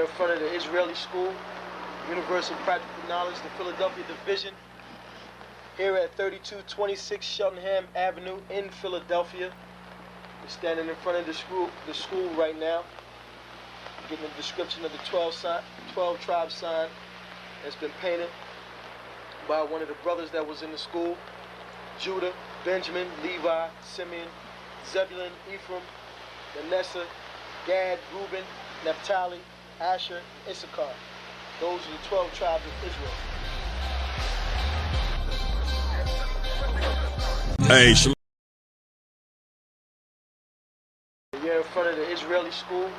in front of the Israeli School, Universal Practical Knowledge, the Philadelphia Division, here at 3226 Cheltenham Avenue in Philadelphia. We're standing in front of the school right now, getting a description of the 12 tribe sign that's been painted by one of the brothers that was in the school: Judah, Benjamin, Levi, Simeon, Zebulun, Ephraim, Manasseh, Gad, Reuben, Naphtali, Asher, and Issachar. Those are the 12 tribes of Israel. Hey, You're in front of the Israeli School,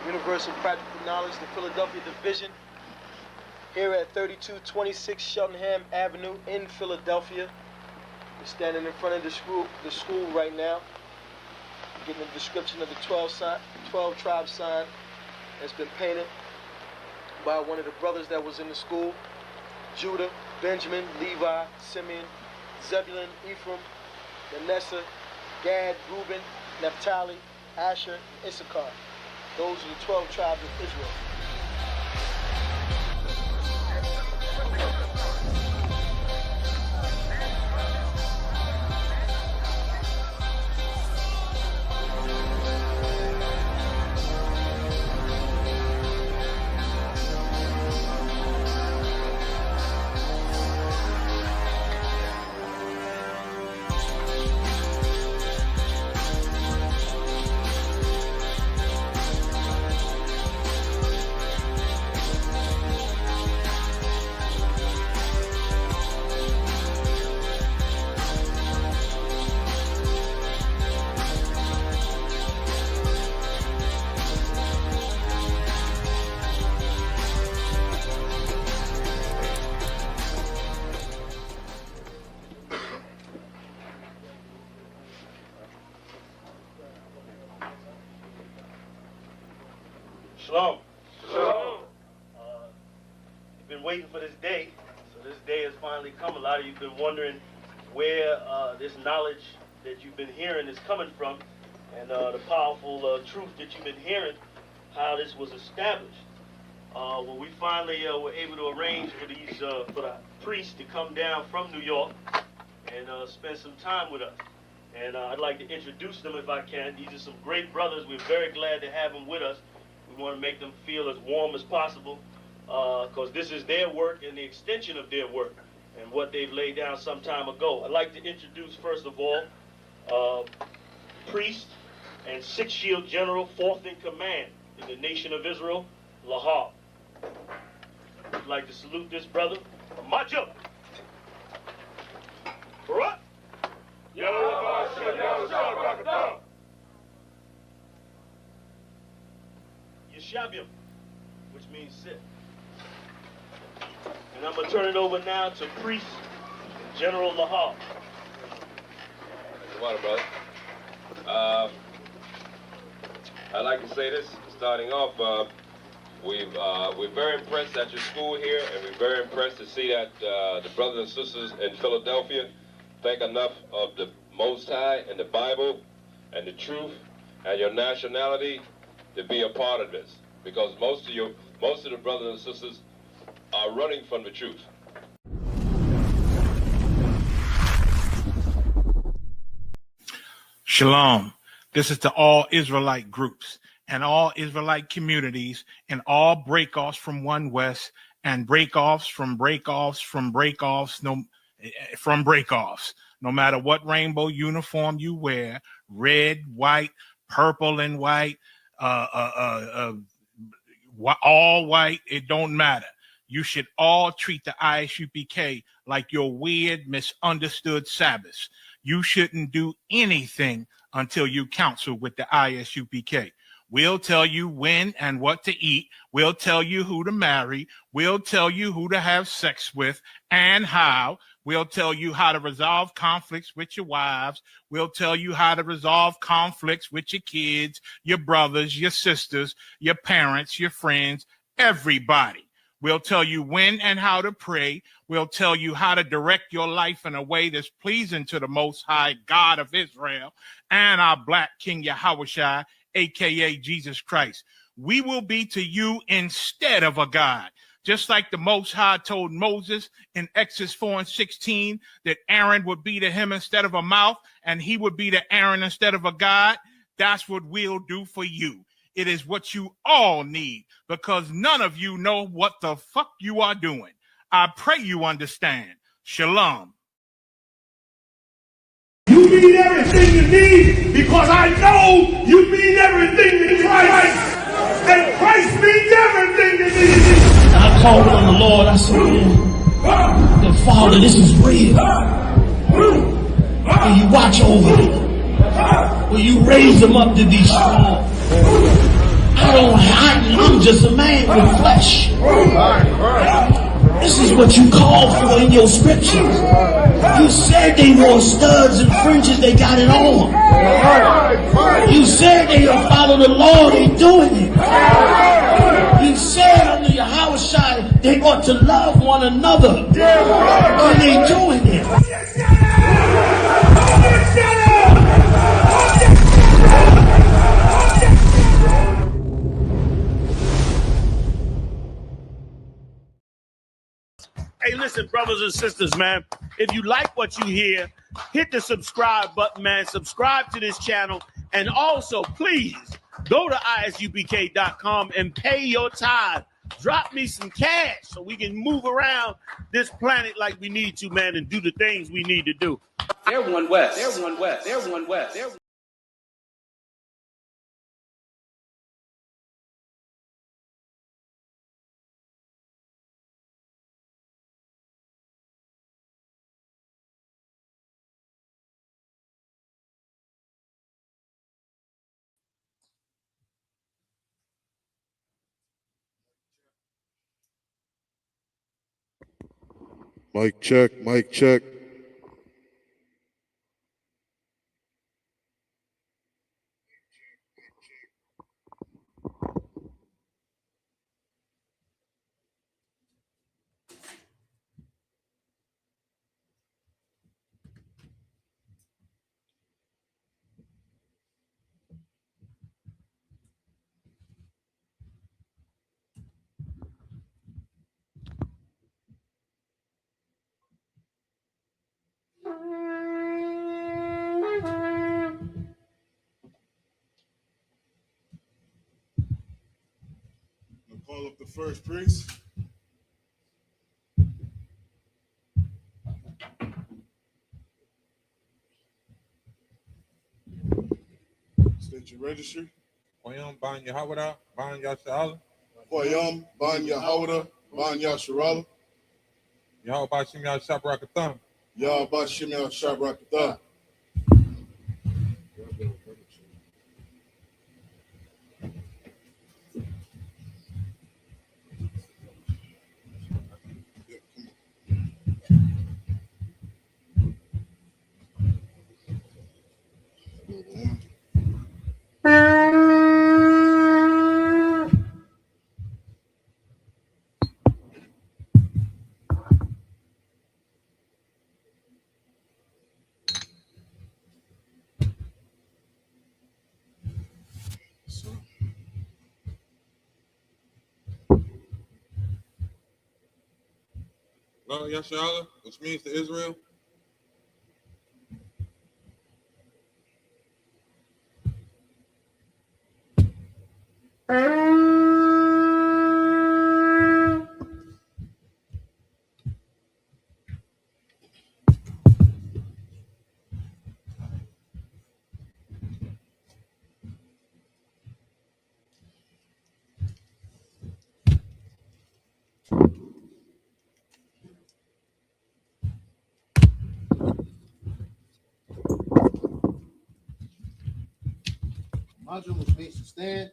Universal Practical Knowledge, the Philadelphia Division, here at 3226 Cheltenham Avenue in Philadelphia. We're standing in front of the school right now, getting a description of the 12 tribe sign that's been painted by one of the brothers that was in the school: Judah, Benjamin, Levi, Simeon, Zebulun, Ephraim, Manasseh, Gad, Reuben, Naphtali, Asher, and Issachar. Those are the 12 tribes of Israel. Shalom. Shalom. You've been waiting for this day, so this day has finally come. A lot of you have been wondering where this knowledge that you've been hearing is coming from, and the powerful truth that you've been hearing, how this was established. Well, we finally were able to arrange for the priests to come down from New York and spend some time with us. And I'd like to introduce them if I can. These are some great brothers. We're very glad to have them with us. We want to make them feel as warm as possible, because this is their work and the extension of their work and what they've laid down some time ago. I'd like to introduce, first of all, priest and Sixth Shield General, 4th in command in the nation of Israel, Lahab. I'd like to salute this brother. March up. Barak. Yeshabim, which means sit. And I'm going to turn it over now to Priest General Lahab. Come on, brother. I'd like to say this, starting off, we're very impressed at your school here, and we're very impressed to see that the brothers and sisters in Philadelphia think enough of the Most High and the Bible and the truth and your nationality to be a part of this, because most of the brothers and sisters are running from the truth. Shalom. This is to all Israelite groups and all Israelite communities and all breakoffs from One West and breakoffs from breakoffs from breakoffs from breakoffs. No matter what rainbow uniform you wear, red, white, purple and white, all white, it don't matter. You should all treat the ISUPK like your weird, misunderstood Sabbaths. You shouldn't do anything until you counsel with the ISUPK. We'll tell you when and what to eat. We'll tell you who to marry. We'll tell you who to have sex with and how. We'll tell you how to resolve conflicts with your wives. We'll tell you how to resolve conflicts with your kids, your brothers, your sisters, your parents, your friends, everybody. We'll tell you when and how to pray. We'll tell you how to direct your life in a way that's pleasing to the Most High God of Israel and our Black King Yahushua, a.k.a. Jesus Christ. we will be to you instead of a God. Just like the Most High told Moses in Exodus 4:16 that Aaron would be to him instead of a mouth, and he would be to Aaron instead of a God. That's what we'll do for you. It is what you all need, because none of you know what the fuck you are doing. I pray you understand. Shalom. You mean everything you need, because I know you mean everything in Christ. And Christ means everything you need. And I called on the Lord. I said, man, that Father, this is real. Will you watch over them? Will you raise them up to be strong? I'm just a man with flesh. This is what you called for in your scriptures. You said they wore studs and fringes, they got it on. You said they will follow the law, they doing it. You said under your house shine, they ought to love one another. And they doing it. Hey, listen, brothers and sisters, man. If you like what you hear, hit the subscribe button, man. Subscribe to this channel. And also, please, go to ISUPK.com and pay your tithe. Drop me some cash so we can move around this planet like we need to, man, and do the things we need to do. They're one West. They're one West. They're one West. They're Mic check, mic check. I'll call up the first priest. State your registry. Koyam Ban Yahawada, Ban Yasha'ala. Koyam Ban Yahawada, Ban Yasharala. Yahweh Shim Yashabrakatan. Yahweh Shim Yashabrakatan. Well, Yasha'ala, which means to Israel. Majum, which means to stand.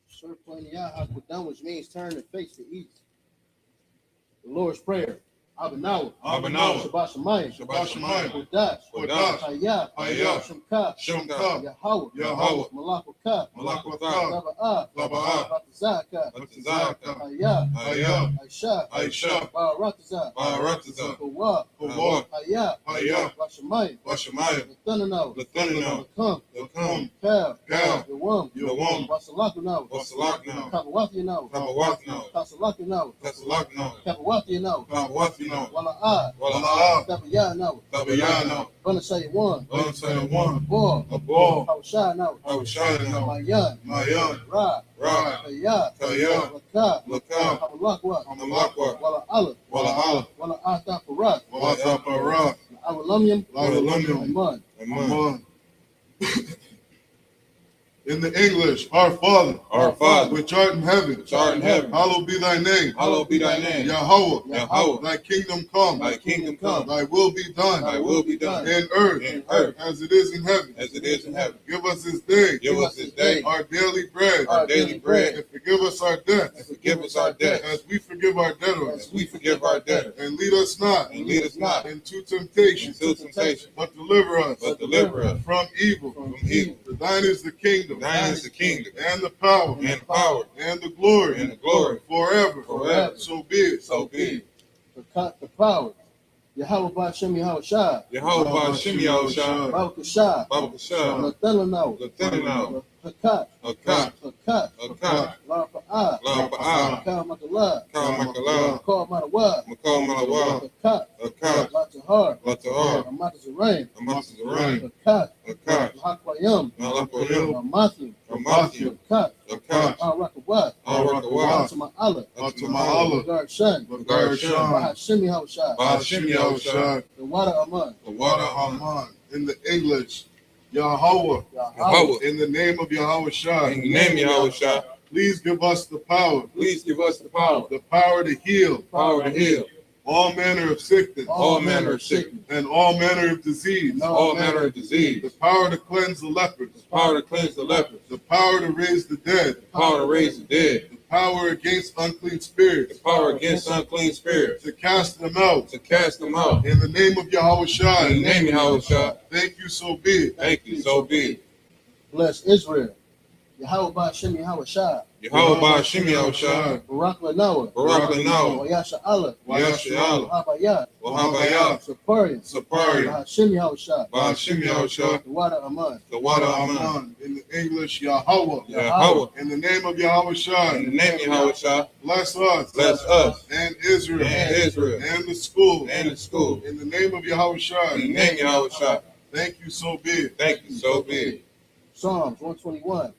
Surplus Yah, which means turn and face the east. The Lord's Prayer. Abanawa, Abanawa, Shabbat Shemayim, Shabbat Shemayim, Kodash, Kodash, Hayah, Hayah, Shemka, Shemka, Yahweh, Yahweh, Malakotah, Malakotah, Laba'ah, Laba'ah, Ratazaka, Ratazaka, Hayah, Hayah, Aisha, Aisha, Baratazah, Baratazah, Kawah, Kawah, Hayah, Hayah, Shemayim, Washamayim, Lathananaw, Lathananaw, Lakum, Lakum, Kal, Kal, Yawam, Yawam, Wasalakanaw, Wasalakanaw, Kabawathianaw, Kabawathianaw, Kasalakanaw, Kasalakanaw, Kabawathianaw, Kabawathianaw, Wala'ah, Wala'ah, Tabayanaw, Tabayanaw, Bunasaywan, Bunasaywan, Abor, Abor, Hawshanaw, Hawshanaw, Mayan, Mayan, Ra, Ra, Kayah, Kayah, Lakah, Lakah, Hamalakwa, Hamalakwa, Wala'ala, Wala'ala, Wala'ah Farat, Wala'ah, Awalamyam, Awalamyam, Aman. Aman. In the English, our Father, which art in heaven, hallowed be thy name. Hallowed be thy name. Yahweh, Yahweh. thy kingdom come. Thy kingdom come. Thy will be done. Thy will be done. In earth, as it is in heaven. As it is in heaven. Give us this day. Give us this day our daily bread. our daily bread. And forgive us our debts. And forgive us our debts. As we forgive our debtors. As we forgive our debtors. And lead us not. And lead us not into temptation. into temptation. But deliver us. But deliver us from evil. from evil. For thine is the kingdom. Thine is the kingdom. And the power. And the power. And the glory. And the glory. Forever. Forever. So be it. So be it. The power. Yahweh Ba'Shem Yahweh Shah. Yahweh Ba'Shem Yahweh Shah. Baruch Shah. Baruch Shah. Lathananaw. Lathananaw. Hakat. Hakat. Hakat. Hakat. La'Pa'ah. La'Pa'ah. Kal Makalah. Kal Makalah. Makal Manawa. Makal Malawa. Hakat. Hakat. Latahar. Latahar. Amatazarain. Amatazarain. Hakat. Hakat. Lahakwayam. Malakoyim. Amathim. Amathim. Hakat. Hakat. Al-Rakawat. Al-Rakawat. Ma'ala. Ma'ala. Gar Shan. Gar Shan. Ba'Shem Yahweh Shah. Ba'Shem Yahweh Shah. The water Aman. The water Aman. In the English, Yahweh. Yahweh. In the name of Yahweh Shah. In the name of Yahweh Shah. Please give us the power. Please give us the power. The power to heal. Power to heal. All manner of sickness. All manner of sickness. And all manner of disease. All manner of disease. The power to cleanse the lepers. The power to cleanse the lepers. The power to raise the dead. The power to raise the dead. The power against unclean spirits. The power against unclean spirits. To cast them out. To cast them out. In the name of Yahweh Shah. In the name of Yahweh Shah. Thank you, so be it. Thank you, so be it. Bless Israel. Yahweh Ba'Shem Yahweh Shah. Yahweh Ba'Shem Yahweh Shah. Barak Lanawa. Barak Lanawa. Wayasha Allah. Yasha Allah. Wahabayah. Wahabayah. Saparian. Saparian. Ba'Shem Yahweh Shah. Ba'Shem Yahweh Shah. The water Aman. The water Aman. In the English, Yahweh. Yahweh. In the name of Yahweh Shah. In the name of Yahweh Shah. Bless us. Bless us. And Israel. And Israel. And the school. And the school. In the name of Yahweh Shah. In the name of Yahweh Shah. Thank you, so be it. Thank you, so be it. Psalms 121.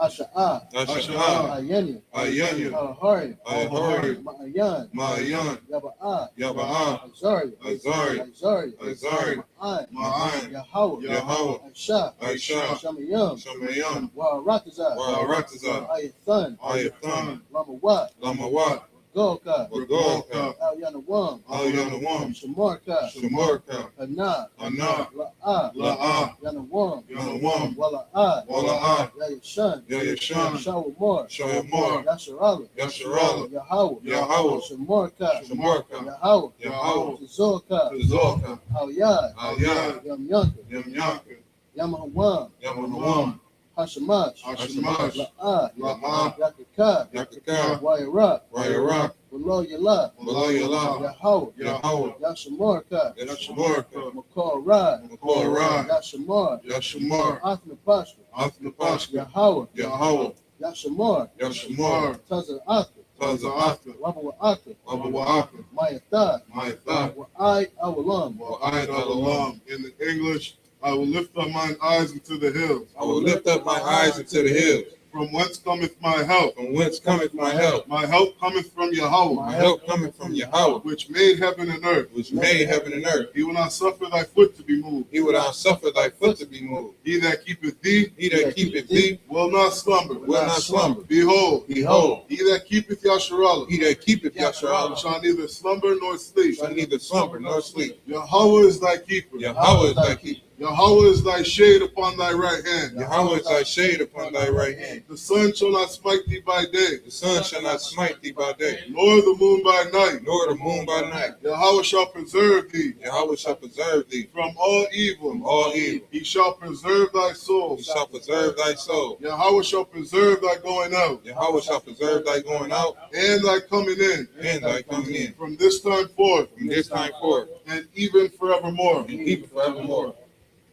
Asha'ah. Asha'ah. Ayanya. Ayanya. Al-Hari. Al-Hari. Ma'ayan. Ma'ayan. Yaba'ah. Yaba'ah. Azariah. Azariah. Azariah. Azariah. Ma'ayan. Ma'ayan. Yahweh. Yahweh. Aisha. Aisha. Shamayam. Shamayam. Wa'aratazah. Wa'aratazah. Ayathan. Ayathan. Lamawat. Lamawat. Golka. Wagolka. Al-Yanawam. Al-Yanawam. Shamarka. Shamarka. Hanah. Anah. La'ah. La'ah. Yanawam. Yanawam. Wala'ah. Wala'ah. Yayashan. Yayashan. Shawamar. Shawamar. Yasharala. Yasharala. Yahweh. Yahweh. Shamarka. Shamarka. Yahweh. Yahweh. Tazorka. Tazorka. Al-Yad. Al-Yad. Yamyanka. Yamyanka. Yamahawam. Yamahawam. Hashamash. Hashamash. La'ah. La'ah. Yakaka. Yakaka. Wairak. Wairak. Below Yalah. Below Yalah. Yahweh. Yahweh. Yashamarka. Yashamarka. Makor Rad. Makor Rad. Yashamar. Yashamar. Athnapashka. Athnapashka. Yahweh. Yahweh. Yashamar. Yashamar. Taza Atha. Tazaatha. Wabawa'aka. Wabawa'aka. Mayatha. Mayatha. Wa'ai Awalam. Wa'ai Awalam. In the English, I will lift up mine eyes into the hills. I will lift up my eyes into the hills. From whence cometh my help? From whence cometh my help? My help cometh from Yahweh. My help cometh from Yahweh, which made heaven and earth. which made heaven and earth. He will not suffer thy foot to be moved. He will not suffer thy foot to be moved. He that keepeth thee He that keepeth thee will not slumber. will not slumber. Behold, Behold, he that keepeth Yasharallah he that keepeth Yasharallah shall neither slumber nor sleep. shall neither slumber nor sleep. Yahweh is thy keeper. Yahweh is thy keeper. Yahweh is thy shade upon thy right hand. Yahweh is thy shade upon thy right hand. The sun shall not smite thee by day, The sun shall not smite thee by day, nor the moon by night. nor the moon by night. Yahweh shall preserve thee Yahweh shall preserve thee from all evil. from all evil. He shall preserve thy soul. He shall preserve thy soul. Yahweh shall preserve thy going out Yahweh shall preserve thy going out and thy coming in and thy coming in from this time forth from this time forth and even forevermore. and even forevermore.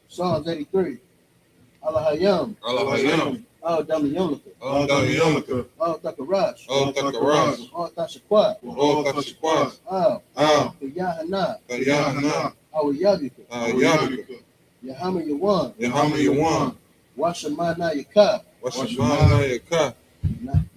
Psalms 83. Alahayam. Alahayam. Al Damiyonaka. Al Damiyonaka. Al Takarash. Al Takarash. Al Tashakwat. Al Tashikwaz. Al Al Yahana. Yahana. Al Yabika. Al Yabika. Yahama Yawan. Yahama Yawan. Washamana Yakab. Washamana Yakah.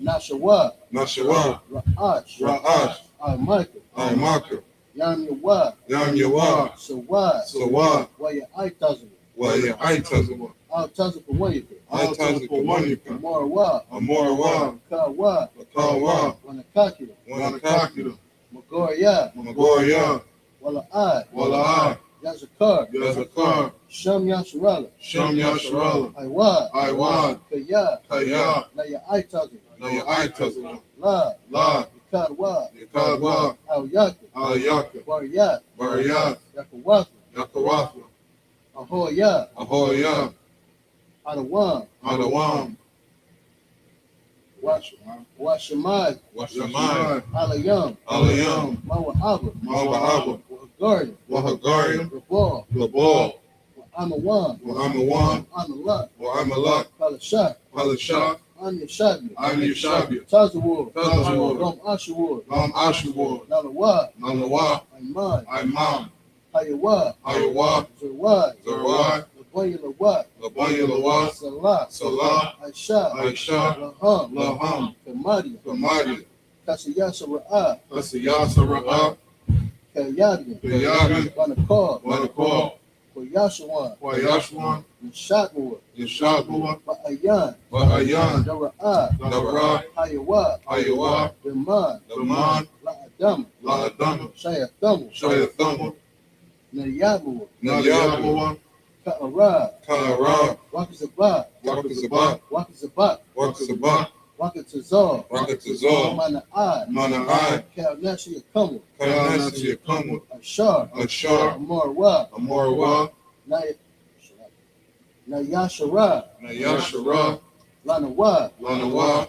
Nashawa. Nashawa. Ra'ash. Ra'ash. Al Michael. Al-Makah. Yam Yawa. Yam Yawa. Sawad. Sawad. Waya Aitazim. Waya Aitazim. Al Tazim for Wayaka. Al Tazim for Wanyaka. Morawa. Amorawa. Kawa. Kawa. Wanakakira. Wanakakira. Magoria. Magoria. Wala'ai. Wala'ai. Yazakar. Yazakar. Sham Yasharala. Sham Yasharala. Iwad. Iwad. Kaya. Kaya. Naya Aitazim. Naya Aitazim. La. La. Yakadwa. Yakadwa. Al Yaka. Al Yaka. Bariyat. Bariyat. Yakawatha. Yakawatha. Ahoya. Ahoya. Adawam. Adawam. Washamai. Washamai. Alayam. Alayam. Mawa'aba. Mawa'aba. Wahagarian. Wahagarian. Rabal. Labal. Amawan. Amawan. Amalak. Amalak. Palashak. Palashak. Anya Shabi. Anya Shabi. Tazawur. Tazawur. Ram Ashawur. Lam Ashawur. Nalawa. Nalawa. Aiman. Imam. Hayawa. Hayawa. Zerwad. Zerwad. Labaya Lawat. Labaya Lawat. Salah. Salah. Aisha. Aisha. Laham. Laham. Kamadi. Kamadi. Kasiyasa Ra'ah. Kasiyasa Ra'ah. Kayadian. Kayadian. Wanakar. Wanakar. Koyashawan. Koyashawan. Yeshatmur. Yeshatmur. Ba'ayan. Ba'ayan. Dara'ah. Dara'ah. Hayawa. Hayawa. Daman. Daman. La'adam. La'adam. Shayathamu. Shayathamu. Nayamu. Nayamu. Ka'ara. Ka'ara. Wakazabat. Wakazabat. Wakazabat. Wakazabat. Wakatazar. Wakatazar. Mana'ai. Mana'ai. Kalnashi Yakamu. Kalnasi Yakamu. Ashar. Ashar. Amarwa. Amarwa. Nayashara. Nayashara. Lanawa. Lanawa.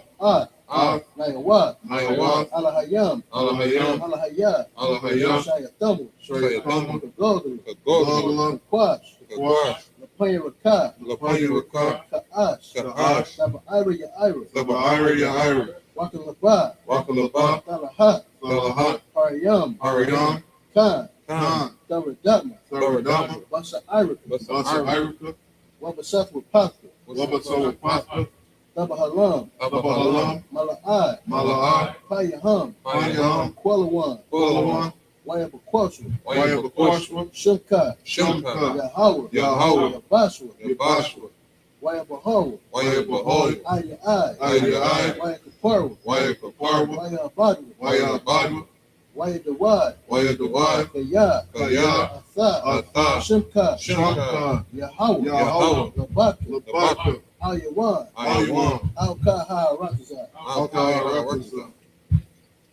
Nayawa. Nayawa. Alahayam. Alahayam. Alahaya. Alahayam. Shayatamu. Shayatamu. Kagoglu. Kagoglu. Kwash. Kwash. Lapaya Raka. Lapaya Raka. Ka'ash. Ka'ash. Saba'ira Ya'ira. Saba'ira Ya'ira. Wakalaba. Wakalaba. Talahat. Talahat. Pariyam. Pariyam. Khan. Khan. Daradama. Daradama. Basa Irika. Basa Irika. Wabasat Wapaka. Wabasat Wapaka. Tabahalam. Tabahalam. Mala'ai. Mala'ai. Payaham. Payaham. Qualawan. Qualawan. Wayabakwashwa. Wayabakwashwa. Shimka. Shimka. Yahawah. Yahawah. Yabashwa. Yabashwa. Wayabahawa. Wayabahawa. Ayai. Ayai. Wayakaparwa. Wayapaparwa. Wayabadwa. Wayabadwa. Wayadawad. Wayadawad. Kaya. Kaya. Atha. Atha. Shimka. Shimka. Yahawah. Yahawah. Labaka. Labaka. Ayawan. Ayawan. Al-Kaha Rakazah. Al-Kaha Rakazah.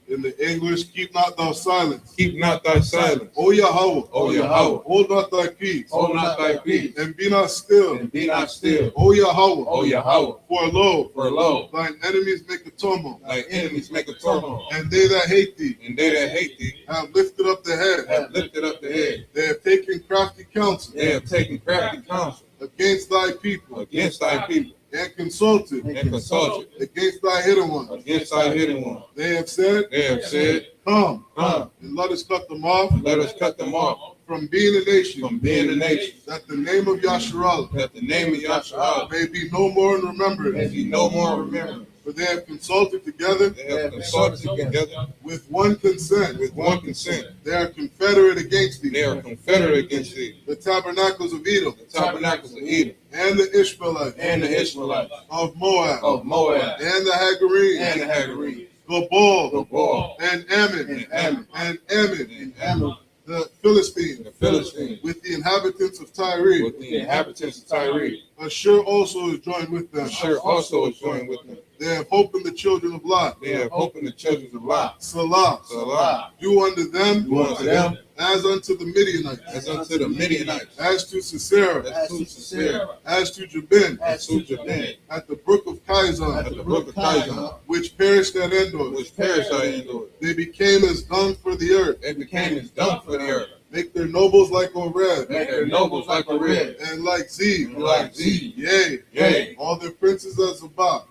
In the English, keep not thou silence. Keep not thy silence. O Yahweh. O Yahweh. Hold not thy peace. Hold not thy peace. And be not still. And be not still. O Yahweh. O Yahweh. For lo. For lo. Thine enemies make a tumult. Thy enemies make a turmoil. And they that hate thee. And they that hate thee. Have lifted up the head. Have lifted up the head. They have taken crafty counsel. They have taken crafty counsel. Against thy people. Against thy people. And consulted. And consulted. Against thy hidden ones. Against thy hidden one. They have said. They have said. Come. Come. And let us cut them off. Let us cut them off. From being a nation. From being a nation. That the name of Yasharallah. That the name of Yasharallah. May be no more in remembrance. May be no more remembrance. For they have consulted together. They have consulted together. With one consent. With one consent. They are confederate against thee. They are confederate against thee. The tabernacles of Edom. The tabernacles of Edom. And the Ishmaelites. And the Ishmaelites. Of Moab. Of Moab. And the Hagarenes. And the Hagarenes. Gabal. Gabal. And Ammon. And Ammon. And Ammon. And Ammon. the Philistines, with the inhabitants of Tyre. Assur also is joined with them. They have hope in the children of Lot. Salah. Do unto them, as unto the Midianites, as to Sisera, as to Jabin, at the brook of Kizon, which perished at Endor. They became as dung for the earth. Make their nobles like Oreb, and like Zeb, yea, all their princes as Zabah,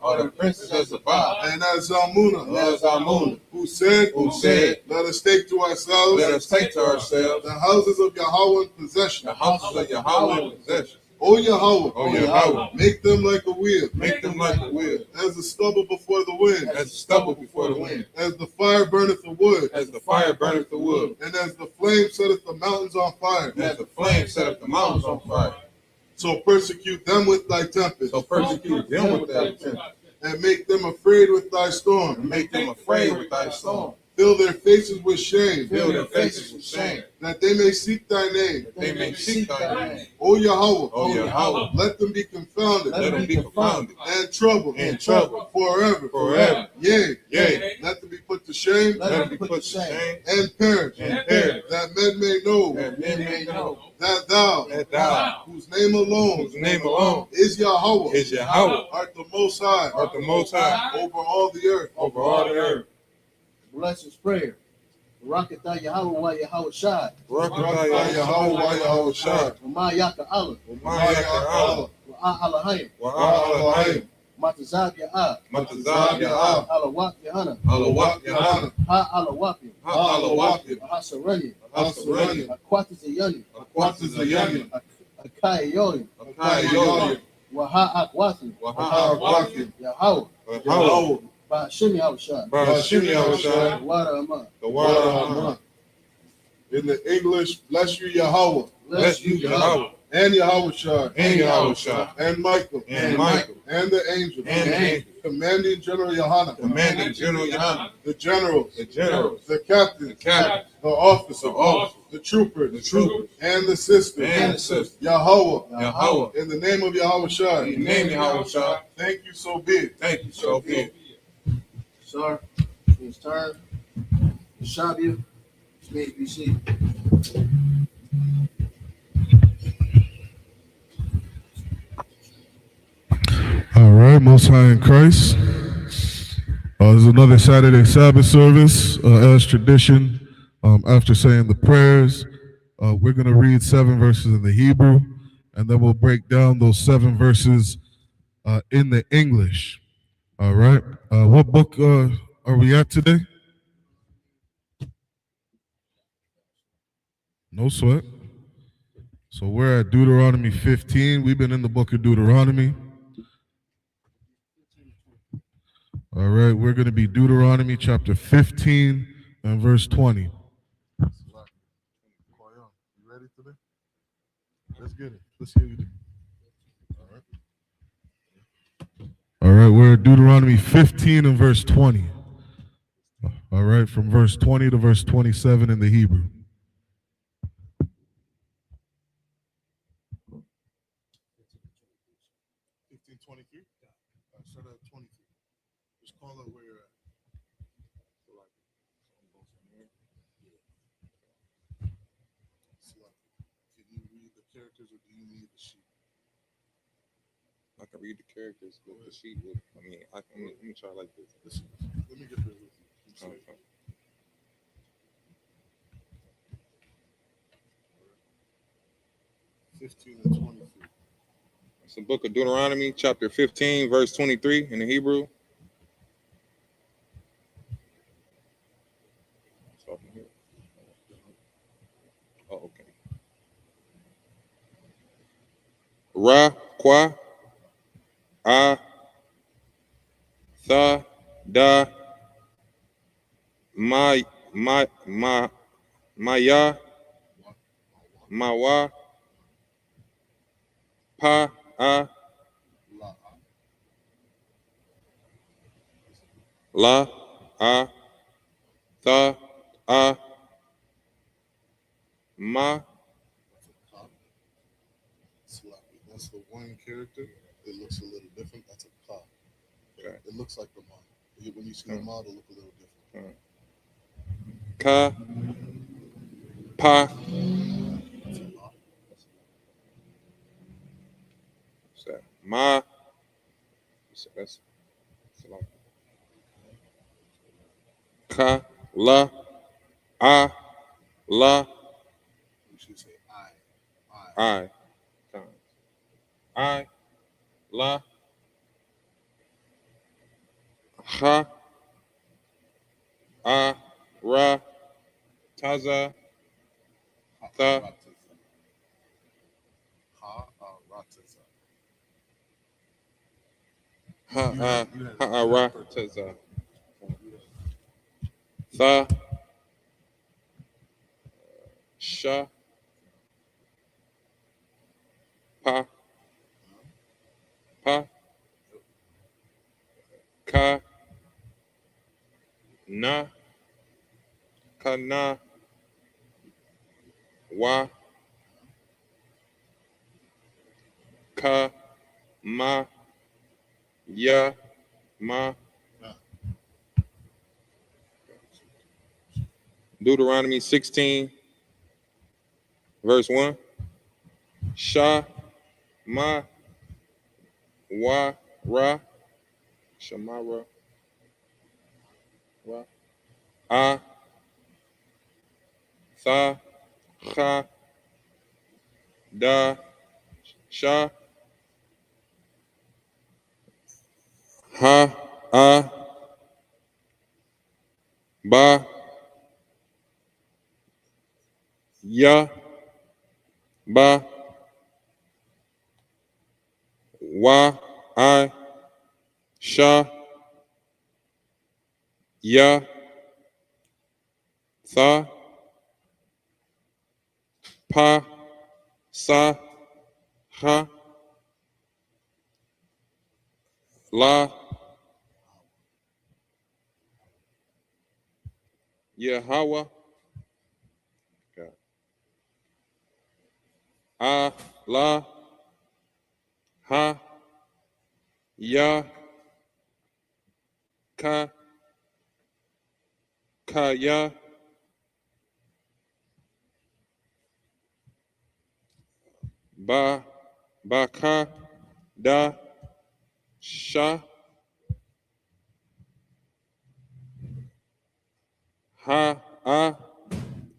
and as Zalmunna, who said, let us take to ourselves the houses of Yahweh in possession. O Yahweh, make them like a wheel, as the stubble before the wind, as the fire burneth the wood, and as the flame setteth the mountains on fire. So persecute them with thy tempest, and make them afraid with thy storm. Fill their faces with shame, that they may seek thy name. O Yahweh, let them be confounded, and troubled, forever. Yea, let them be put to shame, and perish, that men may know that thou, whose name alone is Yahweh, art the Most High, over all the earth. Blessings prayer. Barakatah Yahweh wa Yahweh Shai. Barakatah Yahweh wa Yahweh Shai. Wa Yaka Allah. Allah. Wa Alahayim. Alahayim. Matazab Ya'ah. Alawak Yahana. Ha Alawapim. Hasarani. Aquatis Ayani. Akayolim. Wa Ha Akwatim. Yahweh. Ba'ashim Yahushai. The water Amah. In the English, bless you Yahweh. And Yahweh Shai. And Michael. And the angels. Commanding General Yohana. The generals. The captains. The officers. The troopers. And the sisters. Yahweh. In the name of Yahweh Shai. Thank you, so be it. Sir, it's turn. Shabia, may be seated. All right, Most High in Christ. There's another Saturday Sabbath service, as tradition. After saying the prayers, we're going to read 7 verses in the Hebrew, and then we'll break down those 7 verses in the English. All right. What book are we at today? No sweat. So we're at Deuteronomy 15. We've been in the book of Deuteronomy. All right, we're going to be Deuteronomy chapter 15 and verse 20. You ready today? Let's get it. Let's hear you. All right, we're at Deuteronomy 15 and verse 20. All right, from verse 20 to verse 27 in the Hebrew. 15:23. Start at 23. Just call it where you're at. Can you read the characters or do you need the sheet? I can read the characters, but the sheet would. Let me try like this. Let me get there with you. Okay. 15 and 23. It's the book of Deuteronomy, chapter 15, verse 23 in the Hebrew. Oh, okay. Ra, Qua, A, Tha, Da, Maya, Mawa, Pa, A, La, A, Tha, A, Ma. That's the one character. It looks a little different. That's a ka. Okay. It looks like the ma. When you see the ma, it'll look a little different. Ka. Pa. What's that? Ma. That's like ka. La. Ah. La. You should say I. I. La. Ha. Ah. Ra. Taza. Tha. Ha. Ra. Taza. Tha. Sha. Pa. Pa. Ka. Na. Ka na. Wa. Ka. Ma. Ya. Ma. Deuteronomy 16, verse 1. Sha. Ma. Wa. Ra. Shamara. Ra. Ah. Tha. Cha. Da. Sha. Ha. Ah. Ba. Ya. Ba. Wa. I. Sha. Ya. Tha. Pa. Sa. Ha. La. Yahweh. Okay. Ah. La. Ha. Ya. Ka. Ka. Ya. Ba. Ba. Ka. Da. Sha. Ha. Ah.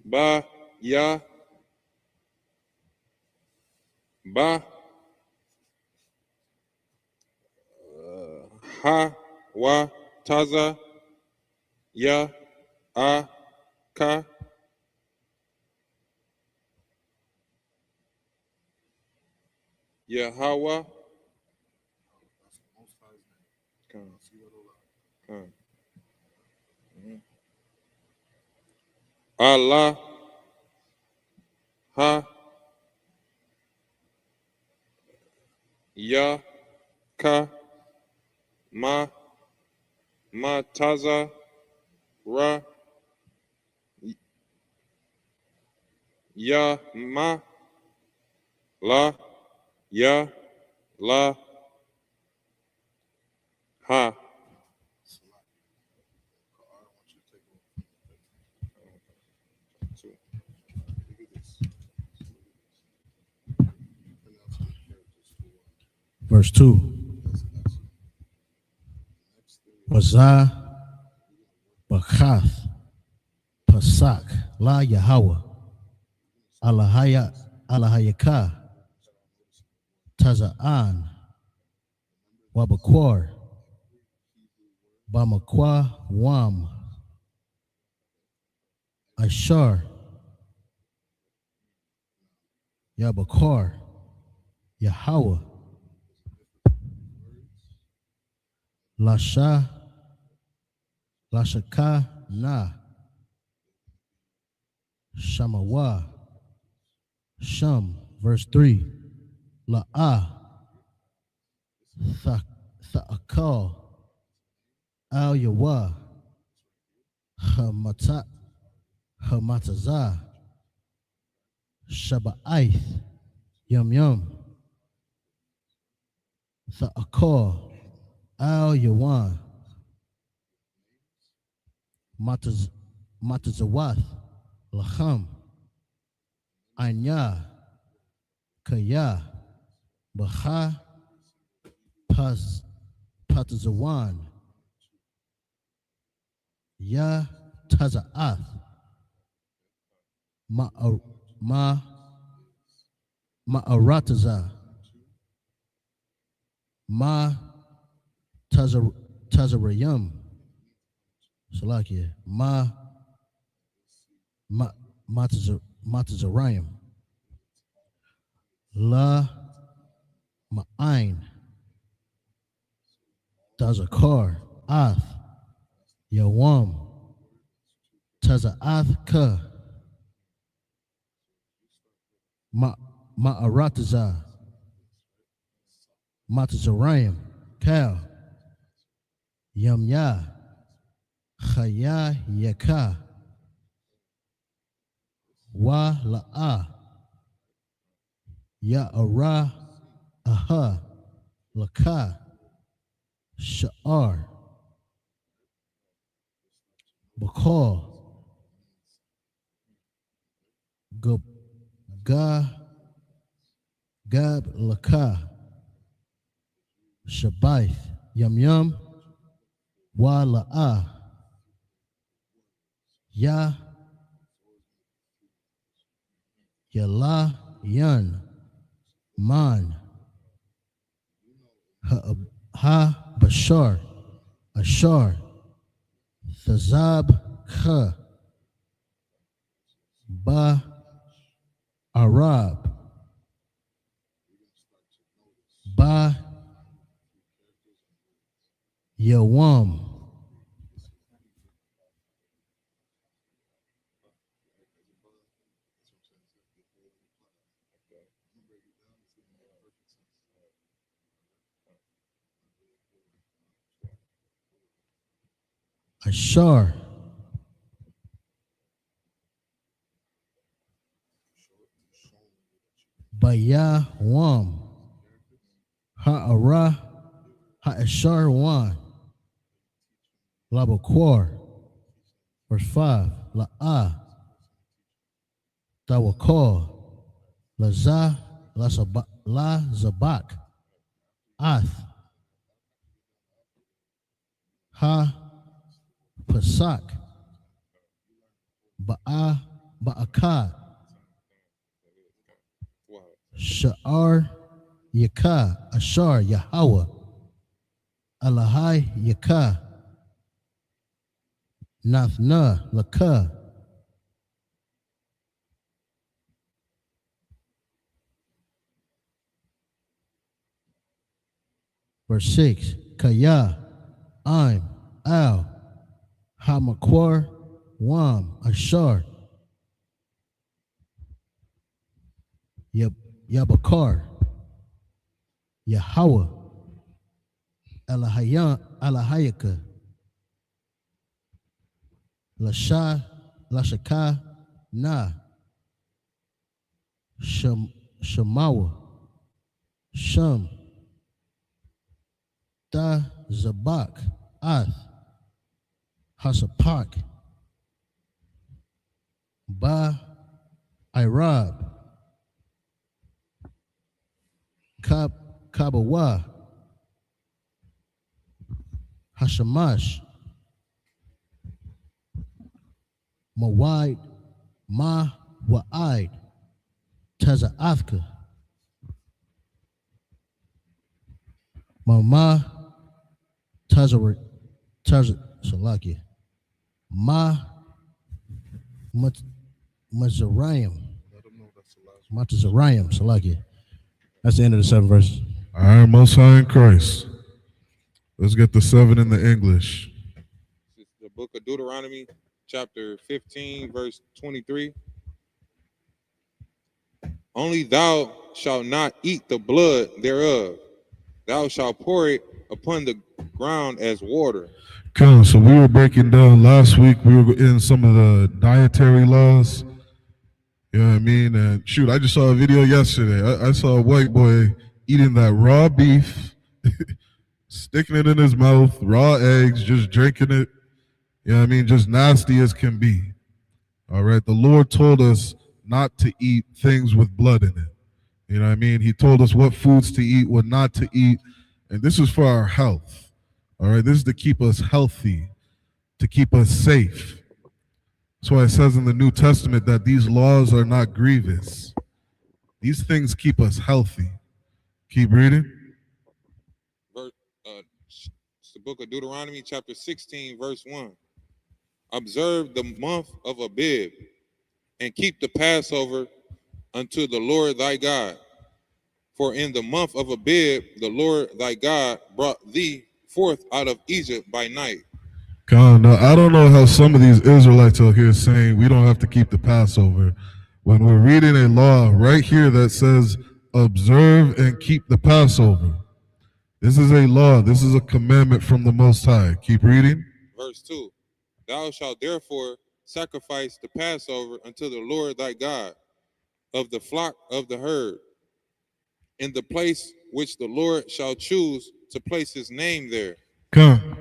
Ba. Ya. Ba. Ha. Wa. Taza. Ya. Ah. Ka. Yahweh. That's the Most High's name. Come. See that a lot. Come. Allah. Ha. Ya. Ka. Ma. Ma. Taza. Ra. Ya. Ma. La. Ya. La. Ha. I want you to take a look at this. Pronounce the characters for Verse 2. Wazah, Bachath, Pasak, La Yahweh, Alahayaka, Taza'an, Wabakwar, Bamakwa, Wam, Ashar, Yabakwar, Yahweh, Lasha, Lashaka, Na, Shamawa, Sham, verse 3, La'ah, Tha'akal, Al Yawa, Hamatazah, SABBATH, Yum Yum, Tha'akor, Al Yawan, Matazawath, Lacham, Anya, Kaya, Bacha, Patazawan, Ya Taza'ath, Ma'arataza, Ma Tazarayam, Salakia, Matazarayam, La Ma'ain, Tazakar, Ath, Yawam, Taza'ath Ka, Ma'arataza, Matazarayam, Kal, Yam Ya, Chaya Yaka, Wa La'a, Ya Ara, Aha, Laka, Sha'ar, Bakal, Gab Laka, Shabaith, Yum Yum, Wa La'a, Ya, Yala, Yan, Man, Ha Bashar, Ashar, Thazab Kha, Ba Arab, Ba Yawam, Ashar, Baya Wam, Ha'ara, Ha'ashar Wan, Labaquar, verse 5, La'a, Tawakal, Laza, La Zabak, Ath, Ha Pasak, Ba'akad, Sha'ar Yaka, Ashar Yahweh, Alahai Yaka, Nathna Laka, verse 6, Kaya, Im, Al, Hamakwar, Wam, Ashar, Yabakar, Yahweh, Alahayaka, Lashaka, Na, Shemawa, Sham, Ta Zabak, Ath, Hasapak, Ba Irab, Kabawa, Hashamash, Mawide, Ma Wa'id, Taza'athka, Mama Salakia, Ma Mazarayim, Matazarayim, Salakia. That's the end of the 7 verses. All right, Most High in Christ. Let's get the 7 in the English. This is the book of Deuteronomy, chapter 15, verse 23. Only thou shalt not eat the blood thereof. Thou shalt pour it upon the ground as water. Okay, so we were breaking down last week, we were in some of the dietary laws. You know what I mean? And shoot, I just saw a video yesterday. I saw a white boy eating that raw beef, sticking it in his mouth, raw eggs, just drinking it. You know what I mean? Just nasty as can be. All right. The Lord told us not to eat things with blood in it. You know what I mean? He told us what foods to eat, what not to eat. And this is for our health. All right. This is to keep us healthy, to keep us safe. That's why it says in the New Testament that these laws are not grievous. These things keep us healthy. Keep reading. It's the book of Deuteronomy, chapter 16, verse 1. Observe the month of Abib, and keep the Passover unto the Lord thy God. For in the month of Abib, the Lord thy God brought thee forth out of Egypt by night. God, now, I don't know how some of these Israelites out here saying we don't have to keep the Passover when we're reading a law right here that says observe and keep the Passover. This is a law. This is a commandment from the Most High. Keep reading. Verse 2. Thou shalt therefore sacrifice the Passover unto the Lord thy God of the flock of the herd, in the place which the Lord shall choose to place his name there. Come.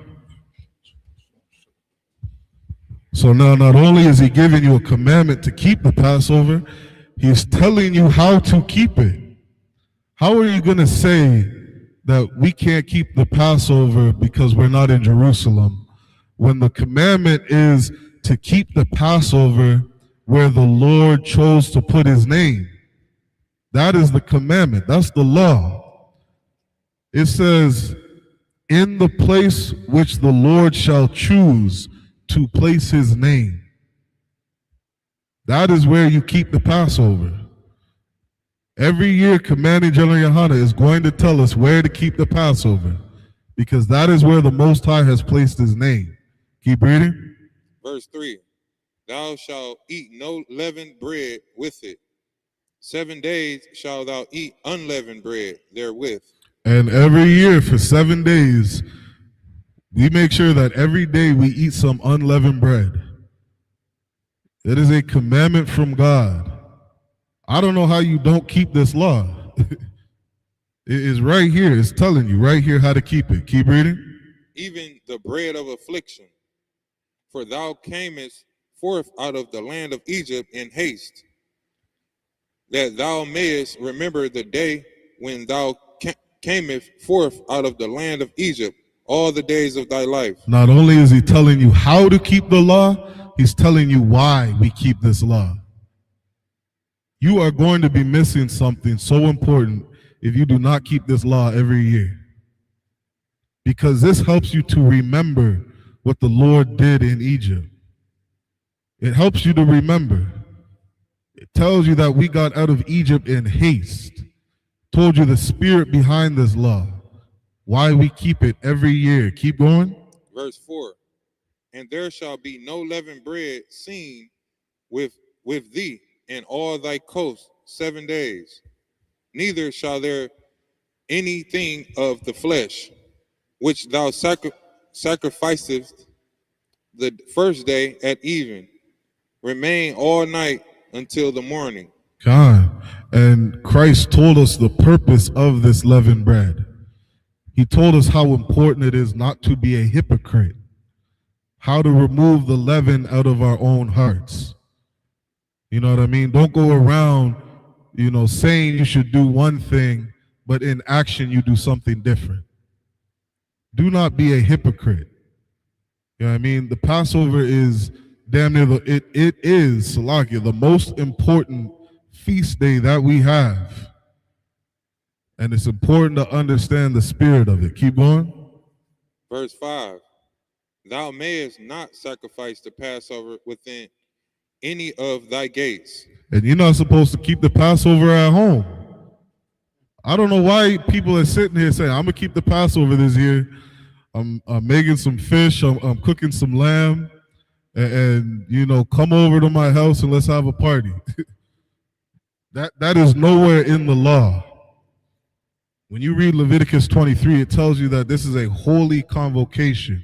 So now not only is he giving you a commandment to keep the Passover, he's telling you how to keep it. How are you going to say that we can't keep the Passover because we're not in Jerusalem when the commandment is to keep the Passover where the Lord chose to put his name? That is the commandment. That's the law. It says, in the place which the Lord shall choose to place his name. That is where you keep the Passover. Every year, Commanding General Yohana is going to tell us where to keep the Passover, because that is where the Most High has placed his name. Keep reading. Verse 3. Thou shalt eat no leavened bread with it. 7 days shalt thou eat unleavened bread therewith. And every year for 7 days, we make sure that every day we eat some unleavened bread. It is a commandment from God. I don't know how you don't keep this law. It is right here. It's telling you right here how to keep it. Keep reading. Even the bread of affliction. For thou camest forth out of the land of Egypt in haste, that thou mayest remember the day when thou camest forth out of the land of Egypt all the days of thy life. Not only is he telling you how to keep the law, he's telling you why we keep this law. You are going to be missing something so important if you do not keep this law every year. Because this helps you to remember what the Lord did in Egypt. It helps you to remember. It tells you that we got out of Egypt in haste. Told you the spirit behind this law. Why we keep it every year. Keep going. Verse 4. And there shall be no leavened bread seen with thee in all thy coasts 7 days. Neither shall there anything of the flesh, which thou sacrificest the first day at even, remain all night until the morning. God. And Christ told us the purpose of this leavened bread. He told us how important it is not to be a hypocrite, how to remove the leaven out of our own hearts. You know what I mean? Don't go around, saying you should do one thing, but in action you do something different. Do not be a hypocrite. You know what I mean? The Passover is damn near it is, Salakia, the most important feast day that we have. And it's important to understand the spirit of it. Keep going. Verse 5. Thou mayest not sacrifice the Passover within any of thy gates. And you're not supposed to keep the Passover at home. I don't know why people are sitting here saying, I'm going to keep the Passover this year. I'm making some fish. I'm cooking some lamb. And come over to my house and let's have a party. That is nowhere in the law. When you read Leviticus 23, it tells you that this is a holy convocation,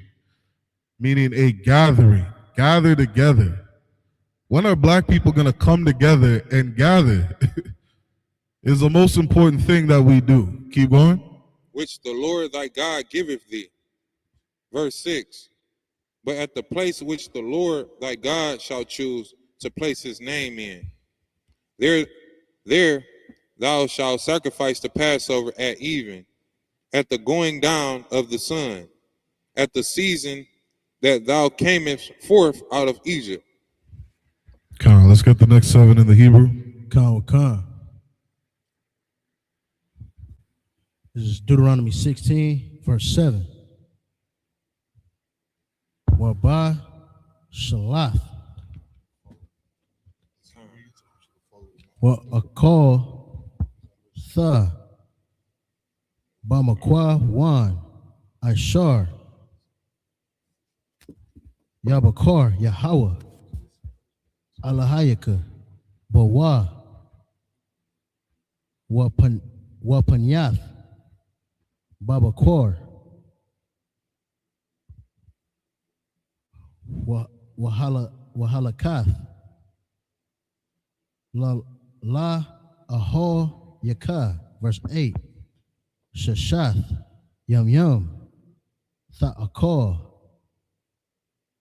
meaning a gathering. Gather together. when are black people going to come together and gather? Is the most important thing that we do. Keep going. Which the Lord thy God giveth thee. Verse 6. But at the place which the Lord thy God shall choose to place his name in, there thou shalt sacrifice the Passover at even, at the going down of the sun, at the season that thou camest forth out of Egypt. Come on, let's get the next 7 in the Hebrew. Come. This is Deuteronomy 16, verse 7. Wabah Shalath. Wa Akal Tha. Bamakwa Wan. Ashar. Yabakar Yahweh. Alahayaka. Bawa. Wapanyath. Babakor. Wahalakath. La Aho Yaka. Verse 8. Shashath. Yum. Tha'akor.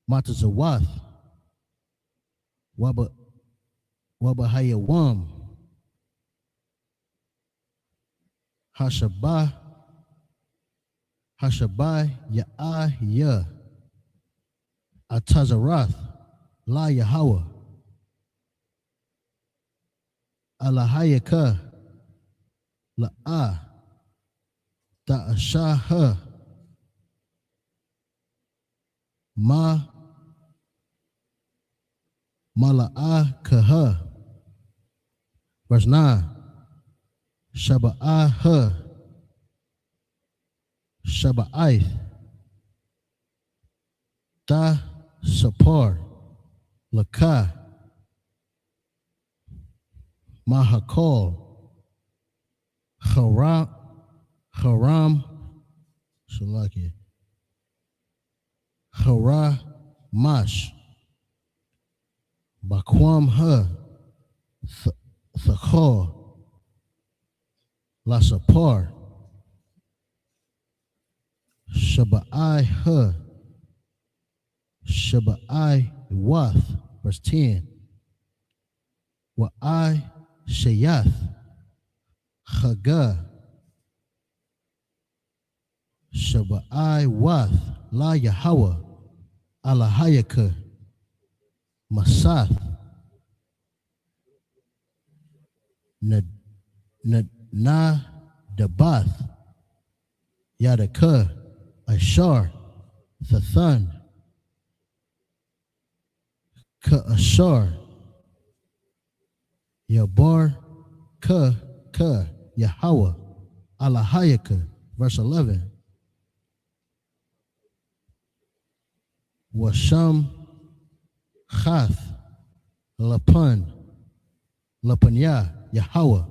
Matazawath. Wabahayawam. Hashabah Ya'ah Atazarath La Yahweh Alahayaka La'ah Ta'ashaha Mala'ah Kaha. Verse 9. Shaba'ah Shaba'ith Da Sapar Lakah Mahakal Haram Shalakia Hara Mash Bakwam Ha Thakar La Sapar Shaba'ai Ha Shaba'ai Wath. Verse 10. Wa'ai Shayath Chaga Shaba'ai Wath La Yahweh Alahayaka Masath Na Dabath Yadaka Ashar Thathan Ka Ashar Yabar Ka Yahweh Alahayaka. Verse 11. Washam Chath Lapanya Yahweh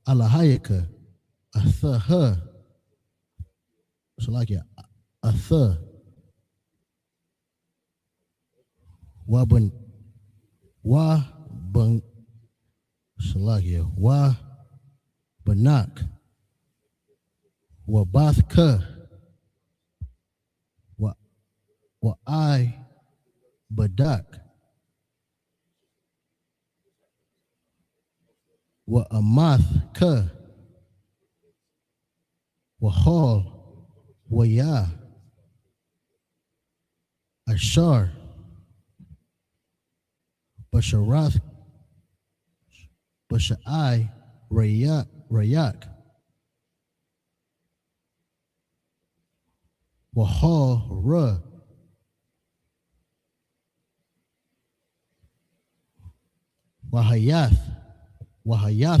Alahayaka Athaha. So like it, Atha Waban Shalakia Wa Banak Wabathka Wa I Badak Wa Amath Ka Wa Hall Wa Ya Ashar Basharath Bashai Rayak Wahal Ra Wahayath